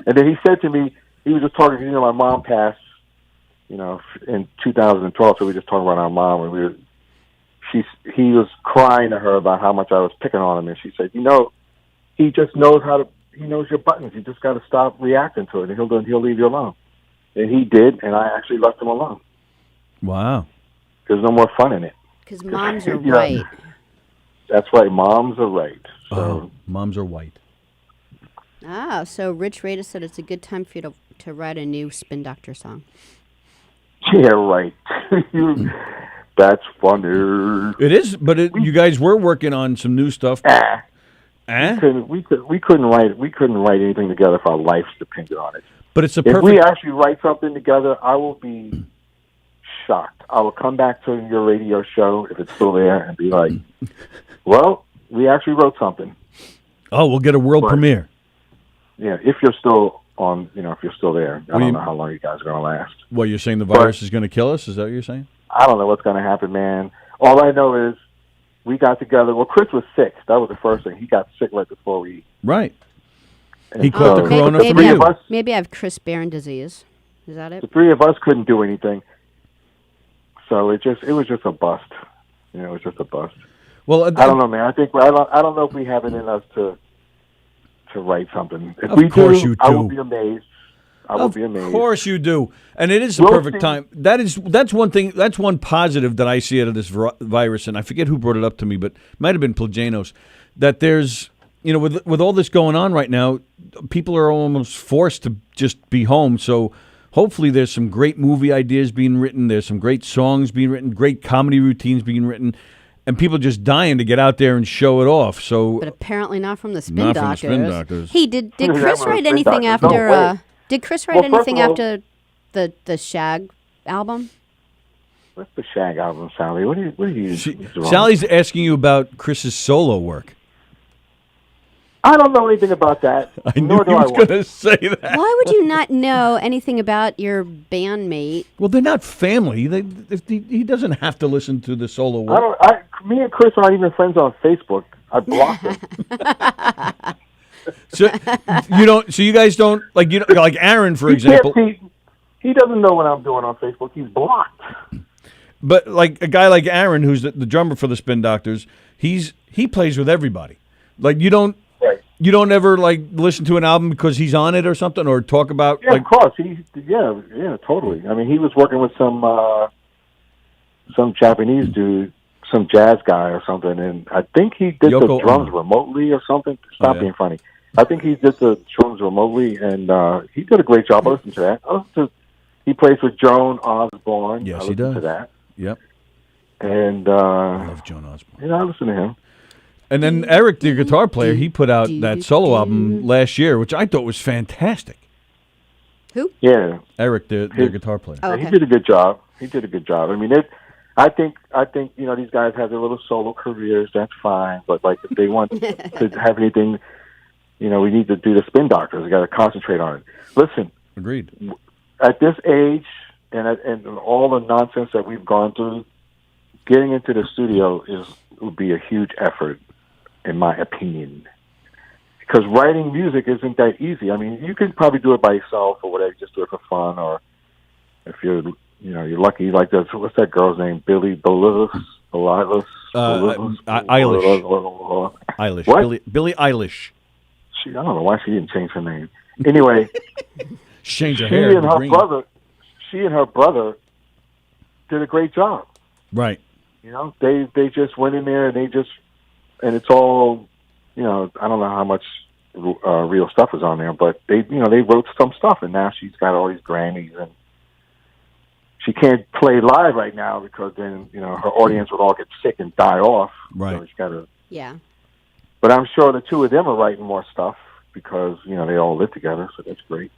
And then he said to me, he was just talking, my mom passed, in 2012, so we were just talking about our mom, and he was crying to her about how much I was picking on him, and she said, he just knows he knows your buttons. You just got to stop reacting to it, and he'll leave you alone. And he did, and I actually left him alone. Wow. There's no more fun in it. Because moms are You know, right. That's right. Moms are right. So Moms are white. Ah, so Rich Rada said it's a good time for you to write a new Spin Doctor song. yeah, right. That's funny. It is, but you guys were working on some new stuff. We couldn't write anything together if our lives depended on it. But it's a If perfect. we actually write something together, I will be shocked. I will come back to your radio show if it's still there and be like, "Well, we actually wrote something." Oh, we'll get a world premiere. Yeah, if you're still on, if you're still there. I don't know how long you guys are going to last. What, you're saying the virus is going to kill us? Is that what you're saying? I don't know what's going to happen, man. All I know is we got together. Well, Chris was sick. That was the first thing. He got sick right before we. Right. And He caught the corona from maybe you. Maybe I have Chris Barron disease. Is that it? The three of us couldn't do anything. So it was just a bust. It was just a bust. Well, I don't know, man. I don't know if we have it in us to write something. If Of we course do, you I do. will be amazed. I will be amazed. Of course you do, and it is the We'll perfect see. time. That's one thing. That's one positive that I see out of this virus, and I forget who brought it up to me, but it might have been Plagianos. That there's, with all this going on right now, people are almost forced to just be home. So hopefully, there's some great movie ideas being written. There's some great songs being written, great comedy routines being written, and people just dying to get out there and show it off. So, But apparently not from the Spin Not from the Doctors. Spin Doctors. Hey, did Yeah, Chris from the write Spin anything Doctors. No after? way. Did Chris write Well, first anything of all- after the Shag album? What's the Shag album, Sally? What are you? Sally's asking you about Chris's solo work. I don't know anything about that. I knew nor he do I was want. going to say that. Why would you not know anything about your bandmate? Well, they're not family. He doesn't have to listen to the solo work. Me and Chris aren't even friends on Facebook. I blocked him. So you don't. So you guys don't like like Aaron, for He example. can't see- He doesn't know what I'm doing on Facebook. He's blocked. But like a guy like Aaron, who's the drummer for the Spin Doctors, he plays with everybody. Like you don't. Right. You don't ever like listen to an album because he's on it or something, or talk about Yeah, like. of course. Yeah, totally. I mean, he was working with some Japanese dude, some jazz guy or something, and I think he did Yoko the drums Ono. remotely or something. Stop yeah. being funny. I think he did the drums remotely, and he did a great job. I listened to that. He plays with Joan Osborne. Yes, I he listened does. to that. Yep. And I love Joan Osborne. I listen to him. And then Eric, the guitar player, he put out that solo album last year, which I thought was fantastic. Who? Yeah, Eric, the guitar player. Oh, he okay. did a good job. I mean, I think these guys have their little solo careers. That's fine. But like, if they want to have anything, we need to do the Spin Doctors. We got to concentrate on it. Listen, Agreed. at this age and all the nonsense that we've gone through, getting into the studio would be a huge effort, in my opinion. Because writing music isn't that easy. I mean, you can probably do it by yourself or whatever, just do it for fun, or if you're lucky, like that. What's that girl's name? Billie Eilish. Eilish. What? Billie Eilish. I don't know why she didn't change her name. Anyway, Change her she hair and to her green. brother, she and her brother did a great job. Right. You know, they just went in there and and it's all, you know, I don't know how much real stuff is on there, but they wrote some stuff, and now she's got all these Grammys, and she can't play live right now because then, you know, her audience would all get sick and die off. Right. So she's got to. Yeah. But I'm sure the two of them are writing more stuff because, you know, they all live together, so that's great.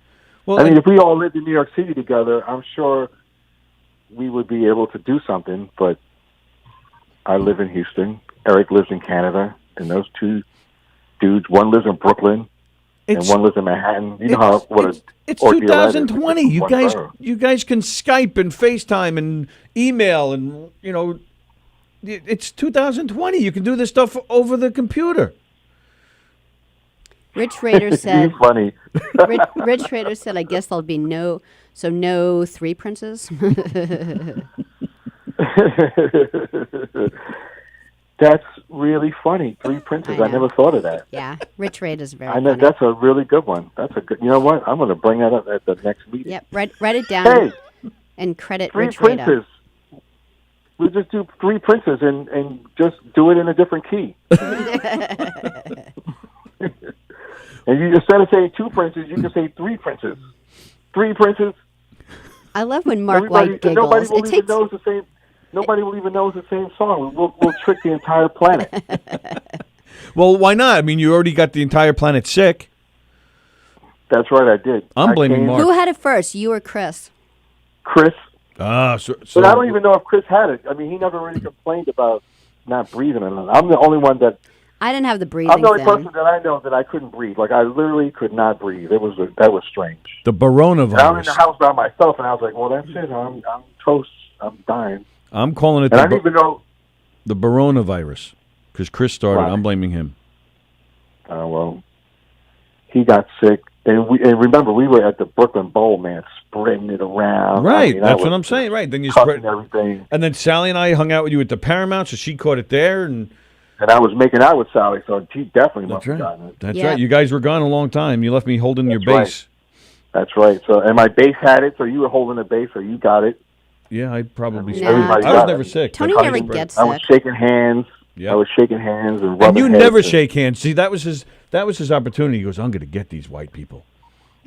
Well, I mean, if we all lived in New York City together, I'm sure we would be able to do something, but I live in Houston. Eric lives in Canada, and those two dudes, one lives in Brooklyn, and one lives in Manhattan. You know it's ordeal that is. 2020. You guys can Skype and FaceTime and email, and you know, it's 2020. You can do this stuff over the computer. Rich Raider said. You're funny. Rich Raider said, "I guess there'll be no three princes." That's really funny. Three princes. I never thought of that. Yeah, Rich Raider's very. I know funny. that's a really good one. That's a good. You know what? I'm going to bring that up at the next meeting. Yep, write it down. Hey, and credit three Rich Raider. princes. We just do three princes and just do it in a different key. And you instead of saying two princes, you can say three princes. Three princes. I love when Mark Everybody, White giggles. nobody will even know it's the same. Nobody will even know it's the same song. We'll trick the entire planet. Well, why not? I mean, you already got the entire planet sick. That's right, I did. I'm blaming Mark. Who had it first, you or Chris? Chris. So But I don't even know if Chris had it. I mean, he never really complained about not breathing. I'm the only one that. I didn't have the breathing I'm the only thing. person that I know that I couldn't breathe. Like I literally could not breathe. That was strange. The coronavirus. I'm in the house by myself, and I was like, "Well, that's it. I'm toast. I'm dying." I'm calling it and I didn't even know the coronavirus because Chris started. Right. I'm blaming him. Well, he got sick, and remember we were at the Brooklyn Bowl, man, spreading it around. Right, I mean, that's what I'm saying. Right, then you cutting spread everything, and then Sally and I hung out with you at the Paramount, so she caught it there, and I was making out with Sallie, so she definitely must have gotten it. That's right. You guys were gone a long time. You left me holding your That's bass. That's right. So, and my bass had it, so you were holding the bass, so you got it. Yeah, I probably. Nah, Everybody I was got never it. sick. Tony but- never gets I was sick. shaking hands. Yeah. I was shaking hands and rubbing And you heads never and- shake hands. See, that was his opportunity. He goes, "I'm going to get these white people,"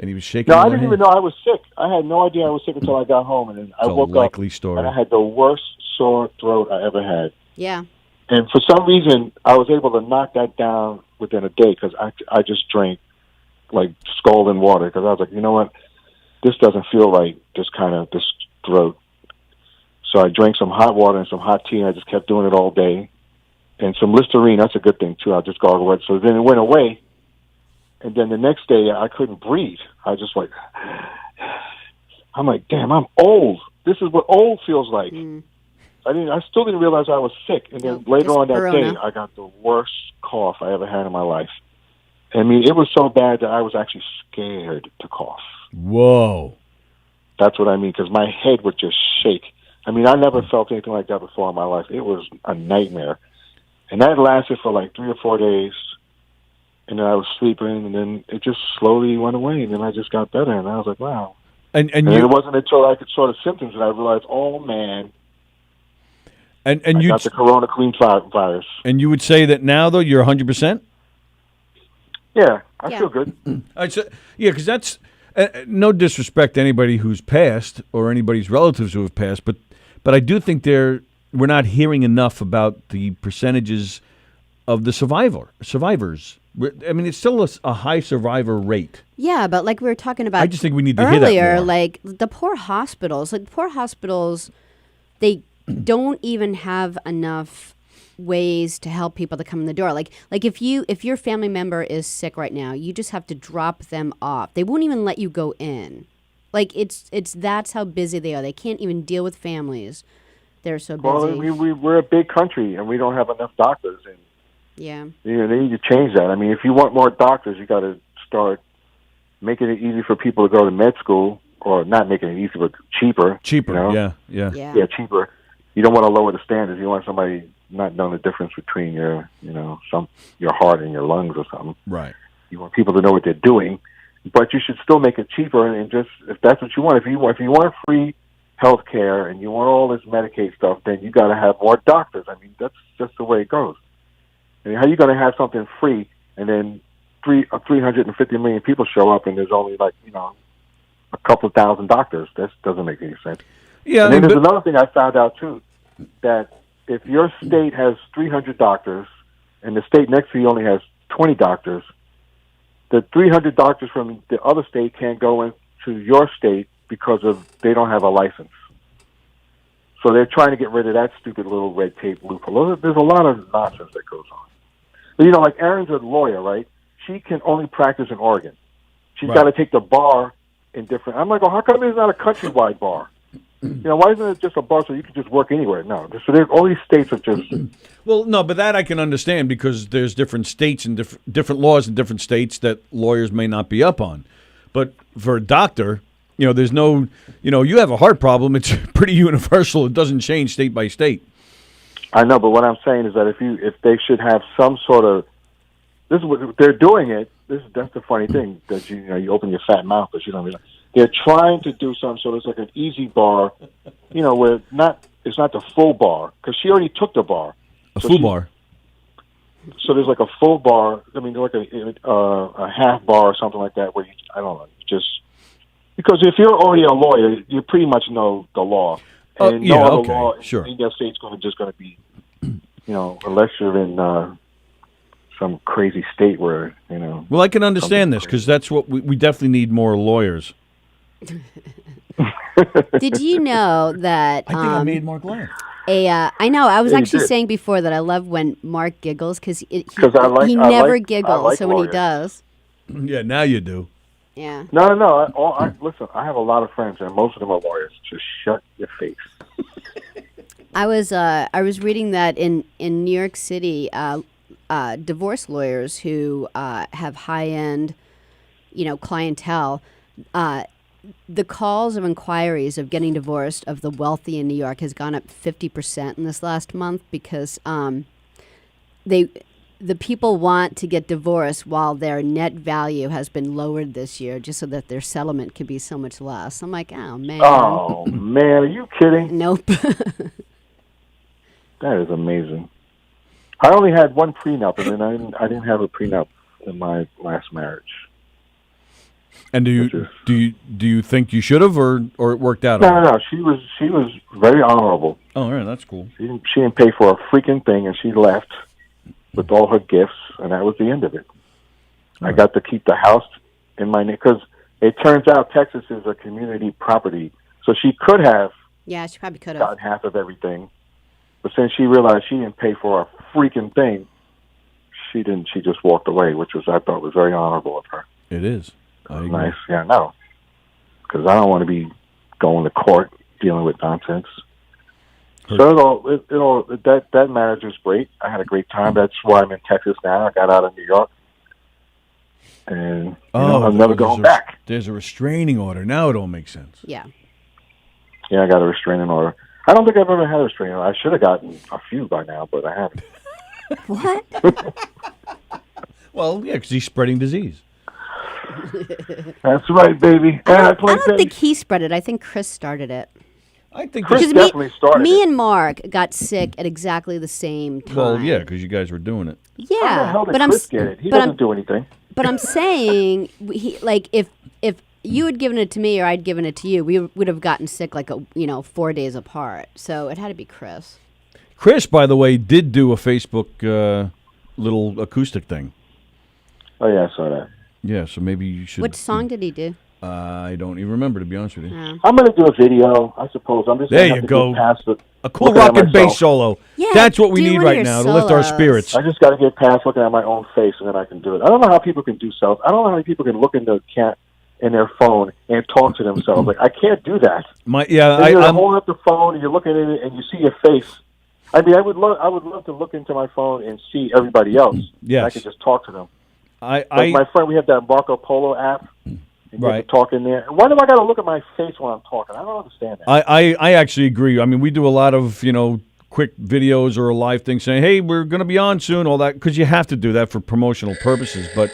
and he was shaking. No, I my didn't hand. even know I was sick. I had no idea I was sick until I got home, and then I It's a woke likely up story. and I had the worst sore throat I ever had. Yeah. And for some reason, I was able to knock that down within a day because I just drank like scalding water because I was like, you know what, this doesn't feel right. This throat. So I drank some hot water and some hot tea, and I just kept doing it all day. And some Listerine, that's a good thing too. I just gargled it. So then it went away. And then the next day, I couldn't breathe. I just like, I'm like, damn, I'm old. This is what old feels like. I still didn't realize I was sick. And then later just on that corona. day, I got the worst cough I ever had in my life. I mean, it was so bad that I was actually scared to cough. Whoa. That's what I mean, because my head would just shake. I mean, I never felt anything like that before in my life. It was a nightmare. And that lasted for like 3 or 4 days. And then I was sleeping, and then it just slowly went away. And then I just got better, and I was like, wow. And And you it wasn't until I saw the symptoms that I realized, oh, man, and I you got the corona clean virus. and you would say that now though you're 100%. Yeah, I Yeah. feel good. All right, so, yeah, because that's no disrespect to anybody who's passed or anybody's relatives who have passed, but I do think we're not hearing enough about the percentages of the survivors. I mean, it's still a high survivor rate. Yeah, but like we were talking about I just think we need to hear that earlier, more. like the poor hospitals, they don't even have enough ways to help people to come in the door. Like if your family member is sick right now, you just have to drop them off. They won't even let you go in. Like it's that's how busy they are. They can't even deal with families. They're so busy. Well, we're a big country, and we don't have enough doctors. And Yeah. they need to change that. I mean, if you want more doctors, you got to start making it easy for people to go to med school, or not making it easy, but cheaper. Cheaper, you know? yeah. Yeah, cheaper. You don't want to lower the standards. You want somebody not knowing the difference between your heart and your lungs or something. Right. You want people to know what they're doing, but you should still make it cheaper. And just if that's what you want, if you want free health care and you want all this Medicaid stuff, then you got to have more doctors. I mean, that's just the way it goes. I mean, how are you going to have something free and then 350 million people show up and there's only like, a couple of thousand doctors? That doesn't make any sense. Yeah, and then there's another thing I found out too, that if your state has 300 doctors and the state next to you only has 20 doctors, the 300 doctors from the other state can't go into your state because they don't have a license. So they're trying to get rid of that stupid little red tape loophole. There's a lot of nonsense that goes on. But, like Erin's a lawyer, right? She can only practice in Oregon. She's got to take the bar in different. I'm like, how come there's not a countrywide bar? Why isn't it just a bar so you can just work anywhere? No, so all these states are just. Well, no, but that I can understand because there's different states and different laws in different states that lawyers may not be up on. But for a doctor, there's no, you have a heart problem. It's pretty universal. It doesn't change state by state. I know, but what I'm saying is that if they should have some sort of, this is what they're doing it. That's the funny thing that you open your fat mouth, but you don't realize they're trying to do some sort of like an easy bar, where it's not the full bar because she already took the bar. Full bar. So there's like a full bar. I mean, like a half bar or something like that. Where I don't know, just because if you're already a lawyer, you pretty much know the law. And yeah, no okay, other law sure. in your state's just going to be, unless you're in some crazy state where, Well, I can understand this because that's what we definitely need more lawyers. Did you know that? I think I made Mark laugh. I know. I was Yeah, you actually did. saying before that I love when Mark giggles because he I never like giggles. So when he lawyers. does, Yeah, now you do. yeah. No. Listen, I have a lot of friends, and most of them are lawyers. Just shut your face. I was reading that in New York City, divorce lawyers who have high end, clientele. The calls of inquiries of getting divorced of the wealthy in New York has gone up 50% in this last month because the people want to get divorced while their net value has been lowered this year just so that their settlement can be so much less. I'm like, oh, man. Oh, man, are you kidding? Nope. That is amazing. I only had one prenup, and then I didn't have a prenup in my last marriage. And do you think you should have, or it worked out? No. She was very honorable. Oh, all right, that's cool. She didn't pay for a freaking thing, and she left with all her gifts, and that was the end of it. I got to keep the house in my name because it turns out Texas is a community property, so she could have Yeah, she probably could have. gotten half of everything, but since she realized she didn't pay for a freaking thing, she didn't. She just walked away, which I thought was very honorable of her. It is. Nice, yeah, no, because I don't want to be going to court dealing with nonsense. So that marriage was great. I had a great time. That's why I'm in Texas now. I got out of New York, and I'm never going back. There's a restraining order now. It all makes sense. Yeah. Yeah, I got a restraining order. I don't think I've ever had a restraining order. I should have gotten a few by now, but I haven't. What? Well, yeah, because he's spreading disease. That's right, baby. I don't think he spread it. I think Chris started it. I think Chris this- definitely started Me it. and Mark got sick at exactly the same time. Well, yeah, because you guys were doing it. How the Yeah, hell did but Chris get it? He but doesn't I'm do anything. but I'm saying if you had given it to me or I'd given it to you, we would have gotten sick 4 days apart. So it had to be Chris. Chris, by the way, did do a Facebook little acoustic thing. Oh, yeah, I saw that. Yeah, so maybe you should. What song did he do? I don't even remember, to be honest with you. I'm going to do a video, I suppose. I'm just There gonna you have to go. get past the, A cool looking at rock and bass myself. solo. Yeah, That's what we do need one of right your now to lift our solos. spirits. I just got to get past looking at my own face, and then I can do it. I don't know how people can do self. I don't know how many people can look in their phone and talk to themselves. Like, I can't do that. You're holding up the phone, and you're looking at it, and you see your face. I mean, I would love to look into my phone and see everybody else. Yes. And I could just talk to them. I My friend, we have that Marco Polo app. You get to Right. talk in there. Why do I got to look at my face when I'm talking? I don't understand that. I actually agree. I mean, we do a lot of, quick videos or a live thing saying, hey, we're going to be on soon, all that, because you have to do that for promotional purposes. But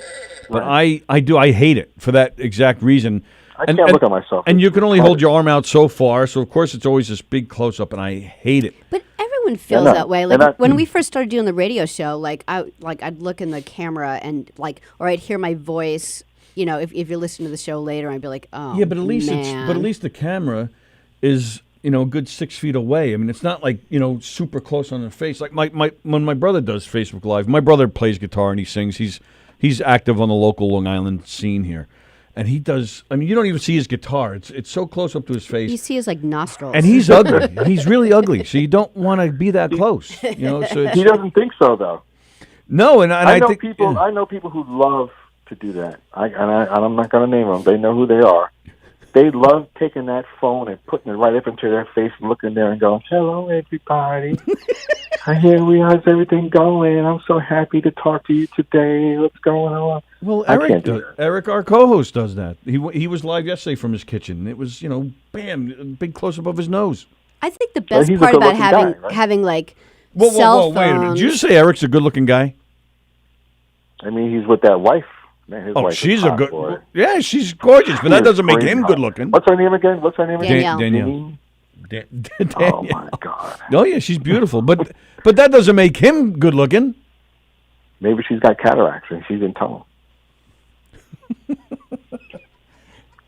But I do. I hate it for that exact reason. I can't look at myself. And you can only hold your arm out so far, so of course it's always this big close up, and I hate it. But everyone feels that way. Like when we first started doing the radio show, I'd look in the camera and or I'd hear my voice. You know, if you're listening to the show later, I'd be like, oh, yeah, but at least man. the camera is a good 6 feet away. I mean, it's not like super close on the face. Like when my brother does Facebook Live, my brother plays guitar and he sings. He's active on the local Long Island scene here. And he does. I mean, you don't even see his guitar. It's so close up to his face. You see his nostrils. And he's ugly. He's really ugly. So you don't want to be that close. So he doesn't think so, though. No, and I know think people. I know people who love to do that. I'm not going to name them. They know who they are. They love taking that phone and putting it right up into their face, and looking there and going, "Hello, everybody. Here we are. How's everything going? I'm so happy to talk to you today. What's going on?" Well, Eric, our co-host, does that. He was live yesterday from his kitchen. It was, bam, a big close-up of his nose. I think the best part about having cell phones. Wait a minute. Did you just say Eric's a good-looking guy? I mean, he's with that wife. Man, his wife she's is hot, boy. Yeah, she's gorgeous, but that doesn't make him good-looking. What's her name again? Danielle. Oh, my God. Oh, yeah, she's beautiful, but that doesn't make him good-looking. Maybe she's got cataracts and she's in tunnel.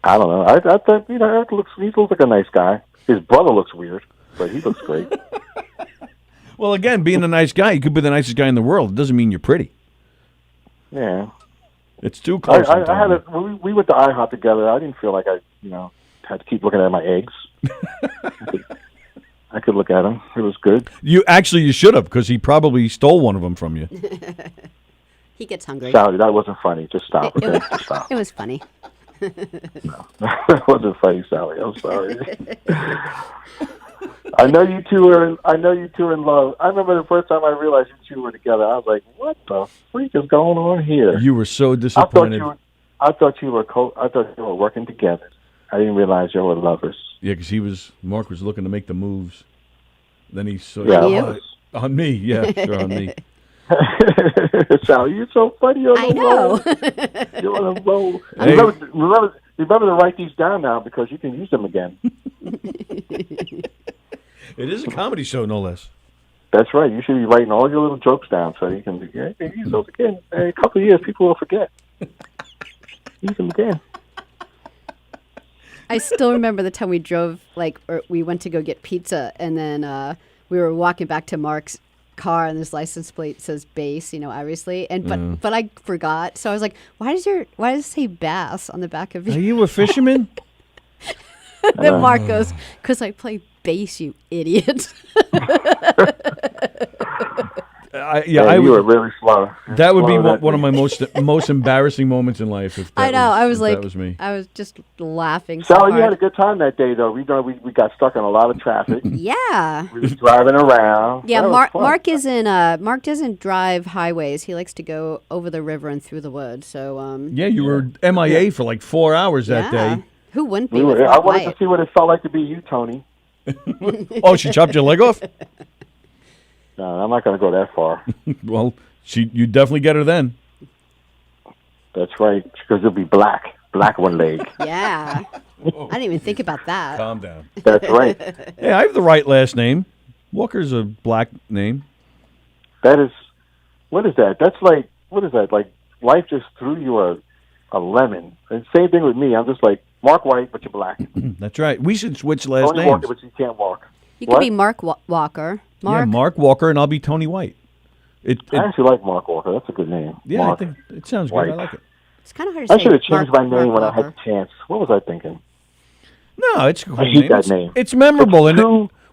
I don't know. I thought Eric looks like a nice guy. His brother looks weird, but he looks great. Well, again, being a nice guy, you could be the nicest guy in the world. It doesn't mean you're pretty. Yeah, it's too close. We went to IHOP together. I didn't feel like I had to keep looking at my eggs. I could look at them. It was good. You should have, because he probably stole one of them from you. He gets hungry. Sallie, that wasn't funny. Just stop. Just stop. It was funny. No, that wasn't funny, Sallie. I'm sorry. I know you two are in love. I remember the first time I realized you two were together. I was like, "What the freak is going on here?" You were so disappointed. I thought you were working together. I didn't realize you were lovers. Yeah, because Mark was looking to make the moves. Then he saw on me. Yeah, sure, on me. Sallie, you're so funny on the roll. You're on a roll. Hey. Remember to write these down now, because you can use them again. It is a comedy show, no less. That's right. You should be writing all your little jokes down so you can use those again. In a couple of years, people will forget. Use them again. I still remember the time we drove, we went to go get pizza, and then we were walking back to Mark's car, and this license plate says Bass, obviously, and but I forgot, so I was like, why does it say Bass on the back of your... Are you a fisherman? Then Mark goes, "Because I play bass, you idiot." You were really slow. That would be one of my most embarrassing moments in life. That was me. I was just laughing. Sallie, you had a good time that day, though. We got stuck in a lot of traffic. Yeah. We were driving around. Yeah, Mark doesn't drive highways. He likes to go over the river and through the woods. So yeah, you were MIA for like 4 hours that day. Who wouldn't be? I wanted to see what it felt like to be you, Tony. Oh, she chopped your leg off? No, I'm not going to go that far. Well, you definitely get her then. That's right, because it'll be black one leg. Yeah, I didn't even think about that. Calm down. That's right. Hey, I have the right last name. Walker's a black name. What is that? That's like, what is that? Like, life just threw you a lemon. And same thing with me. I'm just like, Mark White, but you're black. That's right. We should switch last Tony names. Walker, but you can't walk. You could be Mark Walker. Mark Walker, and I'll be Tony White. I actually like Mark Walker. That's a good name. Yeah, Mark I think it sounds White. good. I like it. It's kind of hard to say. I should have changed my name when Walker. I had the chance. What was I thinking? No, it's a cool I hate that name. It's memorable.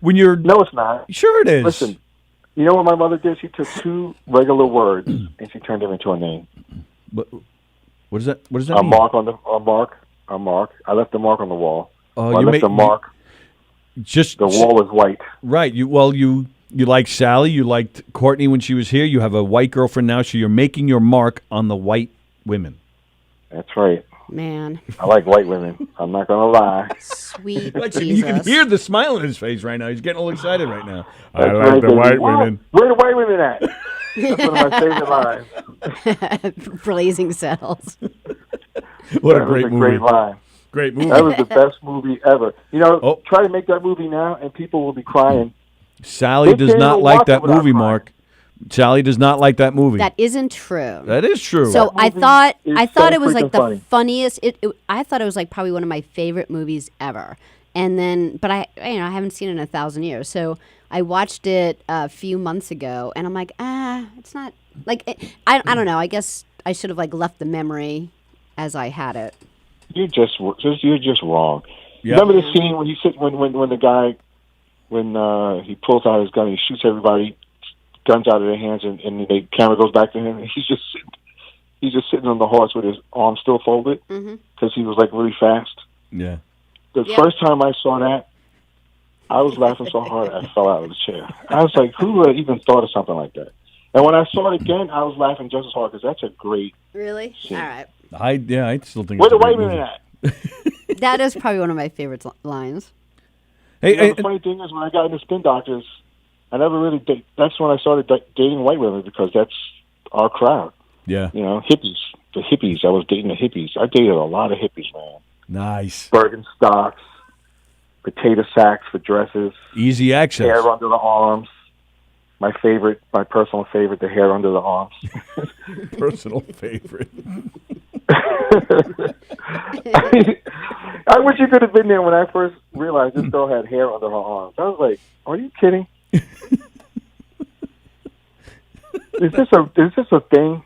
When you're... No, it's not. Sure it is. Listen, you know what my mother did? She took two regular words and she turned them into a name. But what does that mean? A mark. I left a mark on the wall. Oh, I left a mark. The wall is white. Right. You like Sallie. You liked Courtney when she was here. You have a white girlfriend now, so you're making your mark on the white women. That's right. Man. I like white women. I'm not going to lie. Sweet Jesus. Jesus. You can hear the smile on his face right now. He's getting all excited right now. That's I like the white women. Where are the white women at? That's one of my favorite lines. Blazing Saddles. What a That great was a movie. great line. Great movie. That was the best movie ever. You know, Oh. try to make that movie now, and people will be crying. Sally They does can't not even like watch it that without movie, crying. Mark. Sally does not like that movie. That isn't true. That is true. So That I movie thought is it was so like freaking the funny. funniest. I thought it was like probably one of my favorite movies ever. And then, but I haven't seen it in 1,000 years. So I watched it a few months ago, and I'm like, it's not like I don't know. I guess I should have like left the memory as I had it. You're just wrong. Yep. Remember the scene when he sit when the guy he pulls out his gun and he shoots everybody, guns out of their hands, and the camera goes back to him, and he's just sitting on the horse with his arms still folded because he was like really fast. Yeah. The first time I saw that, I was laughing so hard I fell out of the chair. I was like, who would have even thought of something like that? And when I saw it again, I was laughing just as hard because that's a great Really? scene. All right. I still think Where it's a the great white movie. man at? That is probably one of my favorite lines. Hey, You know, hey, the funny thing is, when I got into spin doctors, I never really that's when I started dating white women because that's our crowd. yeah. You know, hippies. The hippies. I was dating the hippies. I dated a lot of hippies, man. Nice. Birkenstocks, potato sacks for dresses, Easy access. hair under the arms. My personal favorite, the hair under the arms. Personal favorite. I wish you could have been there when I first realized this girl had hair under her arms. I was like, "Are you kidding? Is this a thing?"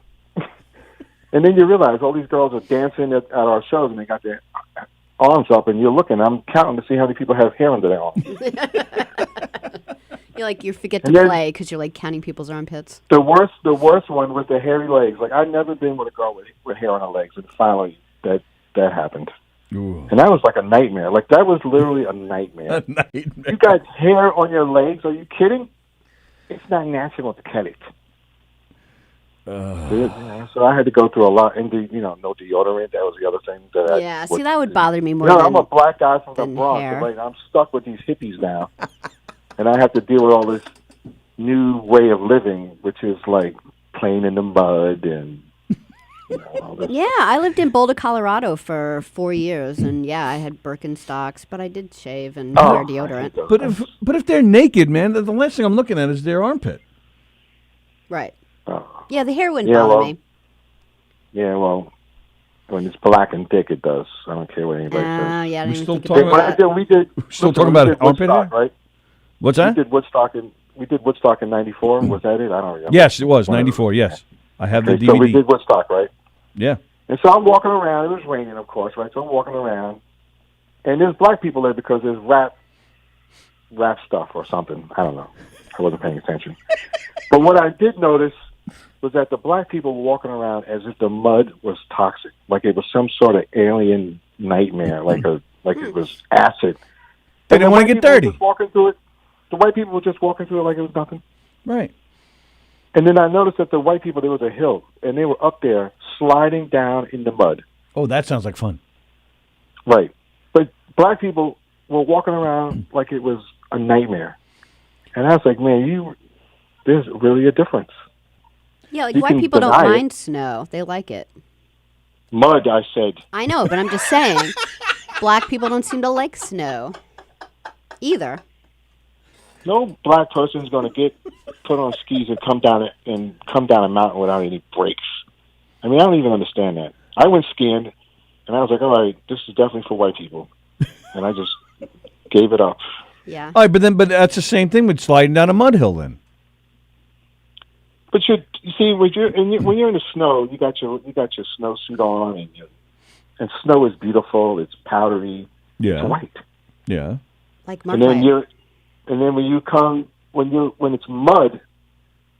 And then you realize all these girls are dancing at our shows, and they got their arms up, and you're looking. I'm counting to see how many people have hair under their arms. You forget to And then- play because you're like counting people's armpits. The worst one was the hairy legs. Like I'd never been with a girl with hair on her legs, and finally that happened. Ooh. And that was like a nightmare. Like that was literally a nightmare. A nightmare. You got hair on your legs? Are you kidding? It's not natural to cut it. So I had to go through a lot, and no deodorant. That was the other thing. See, that would bother me more. I'm a black guy from the than Bronx. hair. Like, I'm stuck with these hippies now, and I have to deal with all this new way of living, which is like playing in the mud and all this. Yeah, I lived in Boulder, Colorado for 4 years, and yeah, I had Birkenstocks, but I did shave and wear deodorant. But if they're naked, man, the last thing I'm looking at is their armpit. Right. Oh. Yeah, the hair wouldn't bother me. Yeah, well, when it's black and thick, it does. I don't care what anybody says. Yeah, I We didn't still even think talking about about that. We did. Still listen, talking we about did armpit Woodstock, hair? right? What's We that? did Woodstock in '94. Was that it? I don't remember. Yes, it was 94. Yes, I have the Okay, DVD. so we did Woodstock, right? Yeah. And so I'm walking around. It was raining, of course, right? So I'm walking around, and there's black people there because there's rap stuff or something. I don't know. I wasn't paying attention. But what I did notice was that the black people were walking around as if the mud was toxic, like it was some sort of alien nightmare, like it was acid. They didn't want to get dirty. Walking through it. The white people were just walking through it like it was nothing. Right. And then I noticed that the white people, there was a hill, and they were up there sliding down in the mud. Oh, that sounds like fun. Right. But black people were walking around like it was a nightmare. And I was like, man, there's really a difference. Yeah, like You white can people don't deny it. mind snow. They like it. Mud, I said. I know, but I'm just saying, black people don't seem to like snow either. No black person is going to get put on skis and come down a mountain without any brakes. I mean, I don't even understand that. I went skiing, and I was like, all right, this is definitely for white people. And I just gave it up. Yeah. All right, but that's the same thing with sliding down a mud hill then. But you see, when you're in the snow, you got your snowsuit on, and snow is beautiful. It's powdery. Yeah. It's white. Yeah. Like And then mud. when it's mud,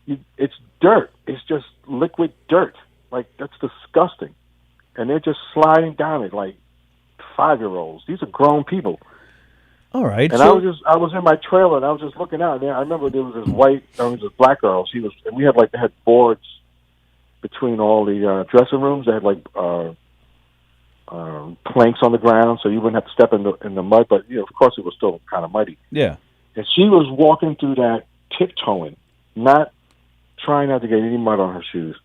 it's dirt. It's just liquid dirt. Like that's disgusting. And they're just sliding down it like 5-year-olds. These are grown people. All right. And I was in my trailer and I was just looking out there. I remember there was this black girl. And we had they had boards between all the dressing rooms. They had planks on the ground, so you wouldn't have to step in the mud. But of course, it was still kind of muddy. Yeah. And she was walking through that tiptoeing, not trying not to get any mud on her shoes.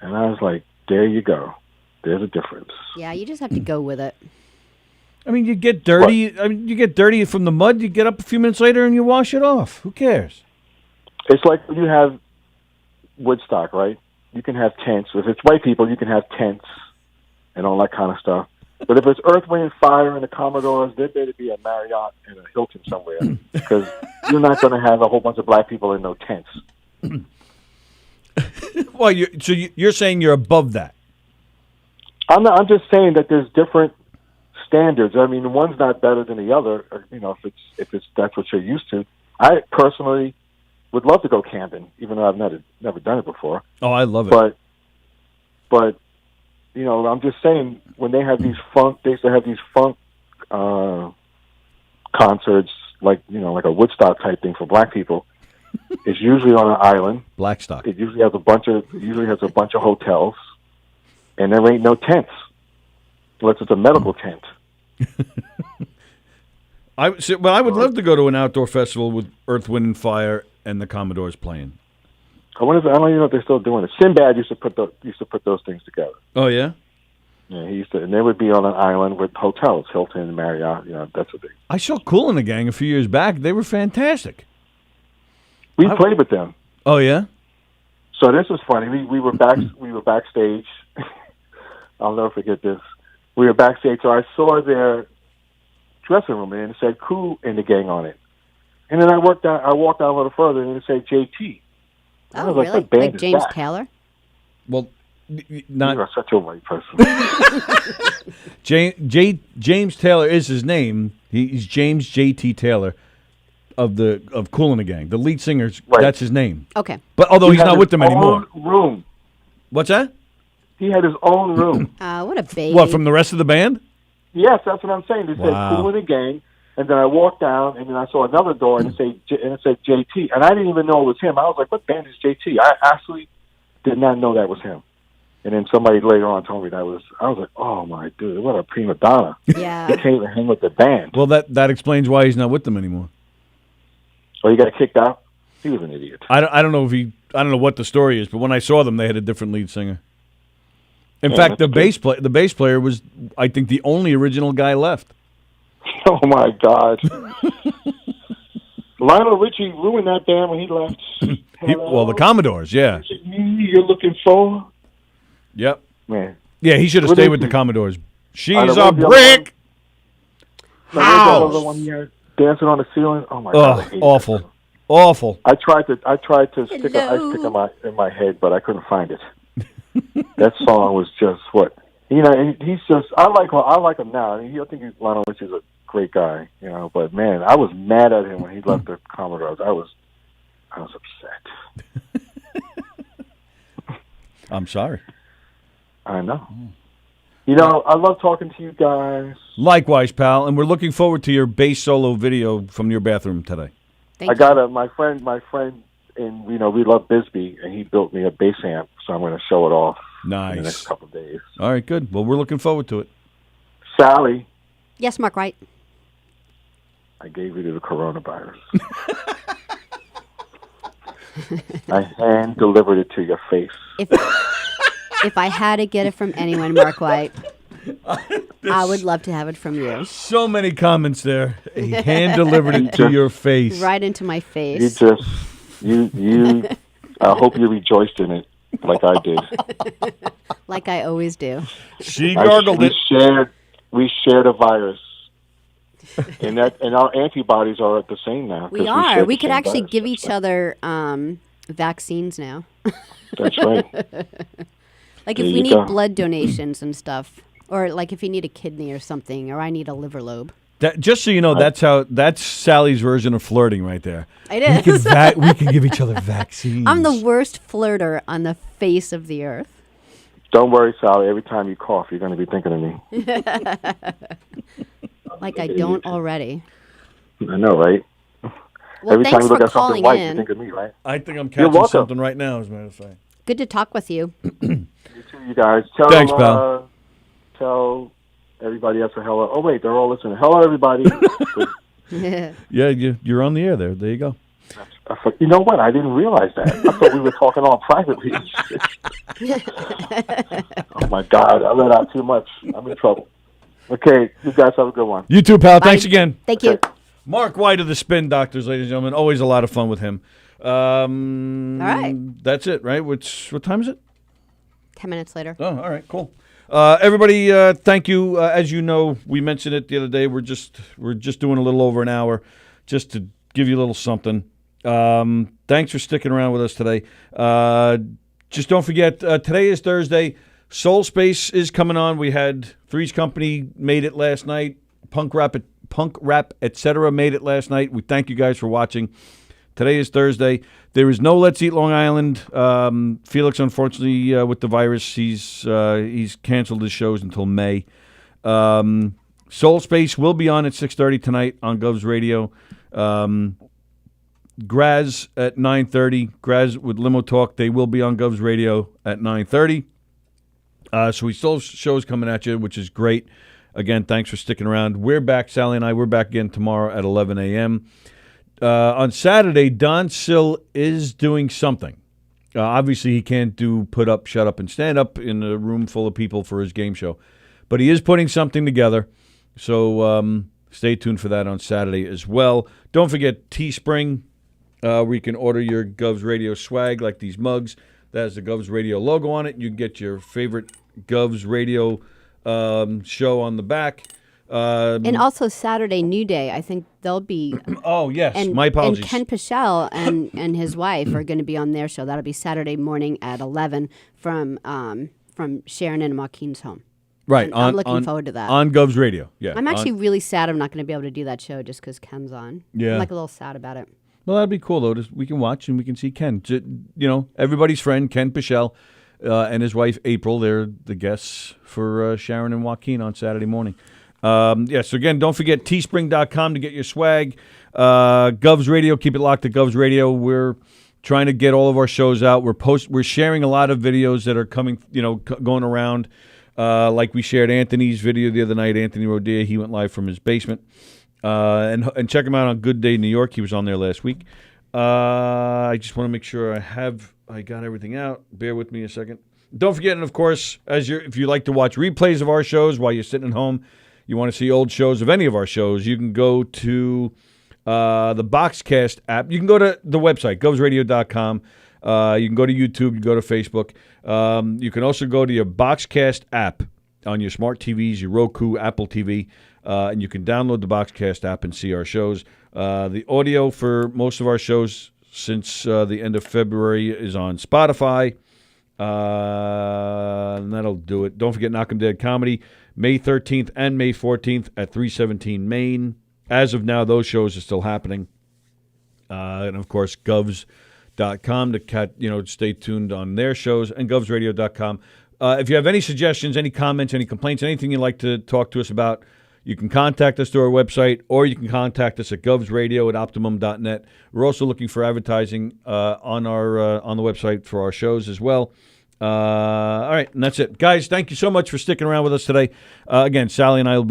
And I was like, there you go. There's a difference. Yeah, you just have to go with it. I mean, you get dirty. I mean, you get dirty from the mud. You get up a few minutes later and you wash it off. Who cares? It's like when you have Woodstock, right? You can have tents. If it's white people, you can have tents and all that kind of stuff. But if it's Earth, Wind, and Fire and the Commodores, there better be a Marriott and a Hilton somewhere, because you're not going to have a whole bunch of black people in no tents. Well, you're saying you're above that. I'm just saying that there's different standards. I mean, one's not better than the other. Or, if it's that's what you're used to. I personally would love to go camping, even though I've never done it before. Oh, I love it. But I'm just saying, when they have they used to have these funk concerts, like a Woodstock type thing for black people. It's usually on an island. Blackstock. It usually has a bunch of hotels, and there ain't no tents, unless it's a medical tent. I would love to go to an outdoor festival with Earth, Wind, and Fire and the Commodores playing. I don't even know if they're still doing it. Sinbad used to put those things together. Oh yeah. Yeah, he used to, and they would be on an island with hotels, Hilton, Marriott. That's what they. I saw Kool and the Gang a few years back. They were fantastic. We played with them. Oh yeah. So this was funny. We were backstage. I'll never forget this. We were backstage, so I saw their dressing room and it said Kool and the Gang on it. And then I walked down a little further and it said JT. Oh, was like, really? what band Like is James that? Taylor? Well, You not are such a white person. James Taylor is his name. He's James J.T. Taylor of Kool and the Gang. The lead singer's Right. That's his name. Okay. But although He he's had not his with them anymore. own room. What's that? He had his own room. What a baby. What, from the rest of the band? Yes, that's what I'm saying. They said Wow. Kool and the Gang, and then I walked down, and then I saw another door, and it said JT, and I didn't even know it was him. I was like, "What band is JT?" I actually did not know that was him. And then somebody later on told me that was. I was like, "Oh my dude, what a prima donna!" Yeah. He can't even hang with the band. Well, that explains why he's not with them anymore. Oh, he got kicked out. He was an idiot. I don't know I don't know what the story is, but when I saw them, they had a different lead singer. In Yeah, fact, the that's bass player was, I think, the only original guy left. Oh my God. Lionel Richie ruined that band when he left. The Commodores, yeah. Is it me you're looking for? Yep. Man. Yeah, he should have What stayed is with the he? Commodores. She's I don't a know the other brick. Now, where's that other one here? Dancing on the ceiling? Oh my God. I Oh, hate awful. that. Awful. I tried to stick an ice Hello. pick in my head, but I couldn't find it. That song was just what and he's just. I like him now. I think Lionel Richie's a great guy, But man, I was mad at him when he left the Commodores. I was upset. I'm sorry. I know. I love talking to you guys. Likewise, pal, and we're looking forward to your bass solo video from your bathroom today. Thank I you. got my friend, and we love Bisbee, and he built me a bass amp, so I'm going to show it off in the next Nice. couple of days. All right, good. Well, we're looking forward to it. Sallie, Yes, Mark, right? I gave you the coronavirus. I hand delivered it to your face. If I had to get it from anyone, Mark White, I would love to have it from you. So many comments there. He hand delivered it to your face. Right into my You face. just, you. I hope you rejoiced in it like I did. Like I always do. She gargled we it. We shared a virus, and our antibodies are the same now. 'cause We share are. the We could same actually virus. give That's each right. other vaccines now. That's right. Like There if we you need go. blood donations and stuff, or like if you need a kidney or something, or I need a liver lobe. Just so you know, that's Sally's version of flirting right there. It is. We can give each other vaccines. I'm the worst flirter on the face of the earth. Don't worry, Sally. Every time you cough, you're going to be thinking of me. Like I don't already. I know, right? Well, Every time thanks you for look at something calling white, you in. think of me, right? I think I'm You're catching welcome. something right now, as a matter of fact. Good to talk with you. You too, you guys. Tell, Thanks, pal. Tell everybody else a hello. Oh, wait, they're all listening. Hello, everybody. Yeah, you're on the air there. There you go. I thought, you know what? I didn't realize that. I thought we were talking all privately. Oh, my God. I let out too much. I'm in trouble. Okay. You guys have a good one. You too, pal. Bye. Thanks again. Thank you. Mark White of the Spin Doctors, ladies and gentlemen. Always a lot of fun with him. All right. That's it, right? What time is it? 10 minutes later. Oh, all right, cool. Everybody, thank you. As you know, we mentioned it the other day. We're just doing a little over an hour, just to give you a little something. Thanks for sticking around with us today. Just don't forget, today is Thursday. Soul Space is coming on. We had Three's Company made it last night. Punk Rap, etc. made it last night. We thank you guys for watching. Today is Thursday. There is no Let's Eat Long Island. Felix, unfortunately, with the virus, he's canceled his shows until May. Soul Space will be on at 6:30 tonight on Govs Radio. Graz at 9:30. Graz with Limo Talk. They will be on Govs Radio at 9:30. So we still have shows coming at you, which is great. Again, thanks for sticking around. We're back, Sallie and I. We're back again tomorrow at 11 a.m. On Saturday, Don Sill is doing something. Obviously, he can't do put up, shut up, and stand up in a room full of people for his game show. But he is putting something together. So stay tuned for that on Saturday as well. Don't forget Teespring, where you can order your Govs Radio swag, like these mugs. That has the Govs Radio logo on it. You can get your favorite Govs Radio show on the back. And also Saturday, New Day. I think they'll be. Oh, yes. And, my apologies. And Ken Pichelle and his wife are going to be on their show. That'll be Saturday morning at 11 from Sharon and Joaquin's home. Right. And I'm looking forward to that. On Govs Radio. Yeah. I'm actually really sad I'm not going to be able to do that show just because Ken's on. Yeah. I'm like a little sad about it. Well, that'd be cool, though. We can watch and we can see Ken. You know, everybody's friend, Ken Pichelle, and his wife, April. They're the guests for Sharon and Joaquin on Saturday morning. So again, don't forget teespring.com to get your swag. Govs Radio, keep it locked to Govs Radio. We're trying to get all of our shows out. We're sharing a lot of videos that are coming, going around. Like we shared Anthony's video the other night, Anthony Rodia. He went live from his basement. And check him out on Good Day New York. He was on there last week. I just want to make sure I got everything out. Bear with me a second. Don't forget, and of course, if you like to watch replays of our shows while you're sitting at home, you want to see old shows of any of our shows, you can go to the Boxcast app. You can go to the website, govsradio.com. You can go to YouTube. You can go to Facebook. You can also go to your Boxcast app on your smart TVs, your Roku, Apple TV, and you can download the Boxcast app and see our shows. The audio for most of our shows since the end of February is on Spotify. And that'll do it. Don't forget Knockem Dead Comedy, May 13th and May 14th at 317 Main. As of now, those shows are still happening. And, of course, govs.com to stay tuned on their shows, and govsradio.com. If you have any suggestions, any comments, any complaints, anything you'd like to talk to us about, you can contact us through our website, or you can contact us at govsradio@optimum.net. We're also looking for advertising on the website for our shows as well. All right, and that's it. Guys, thank you so much for sticking around with us today. Again, Sallie and I will be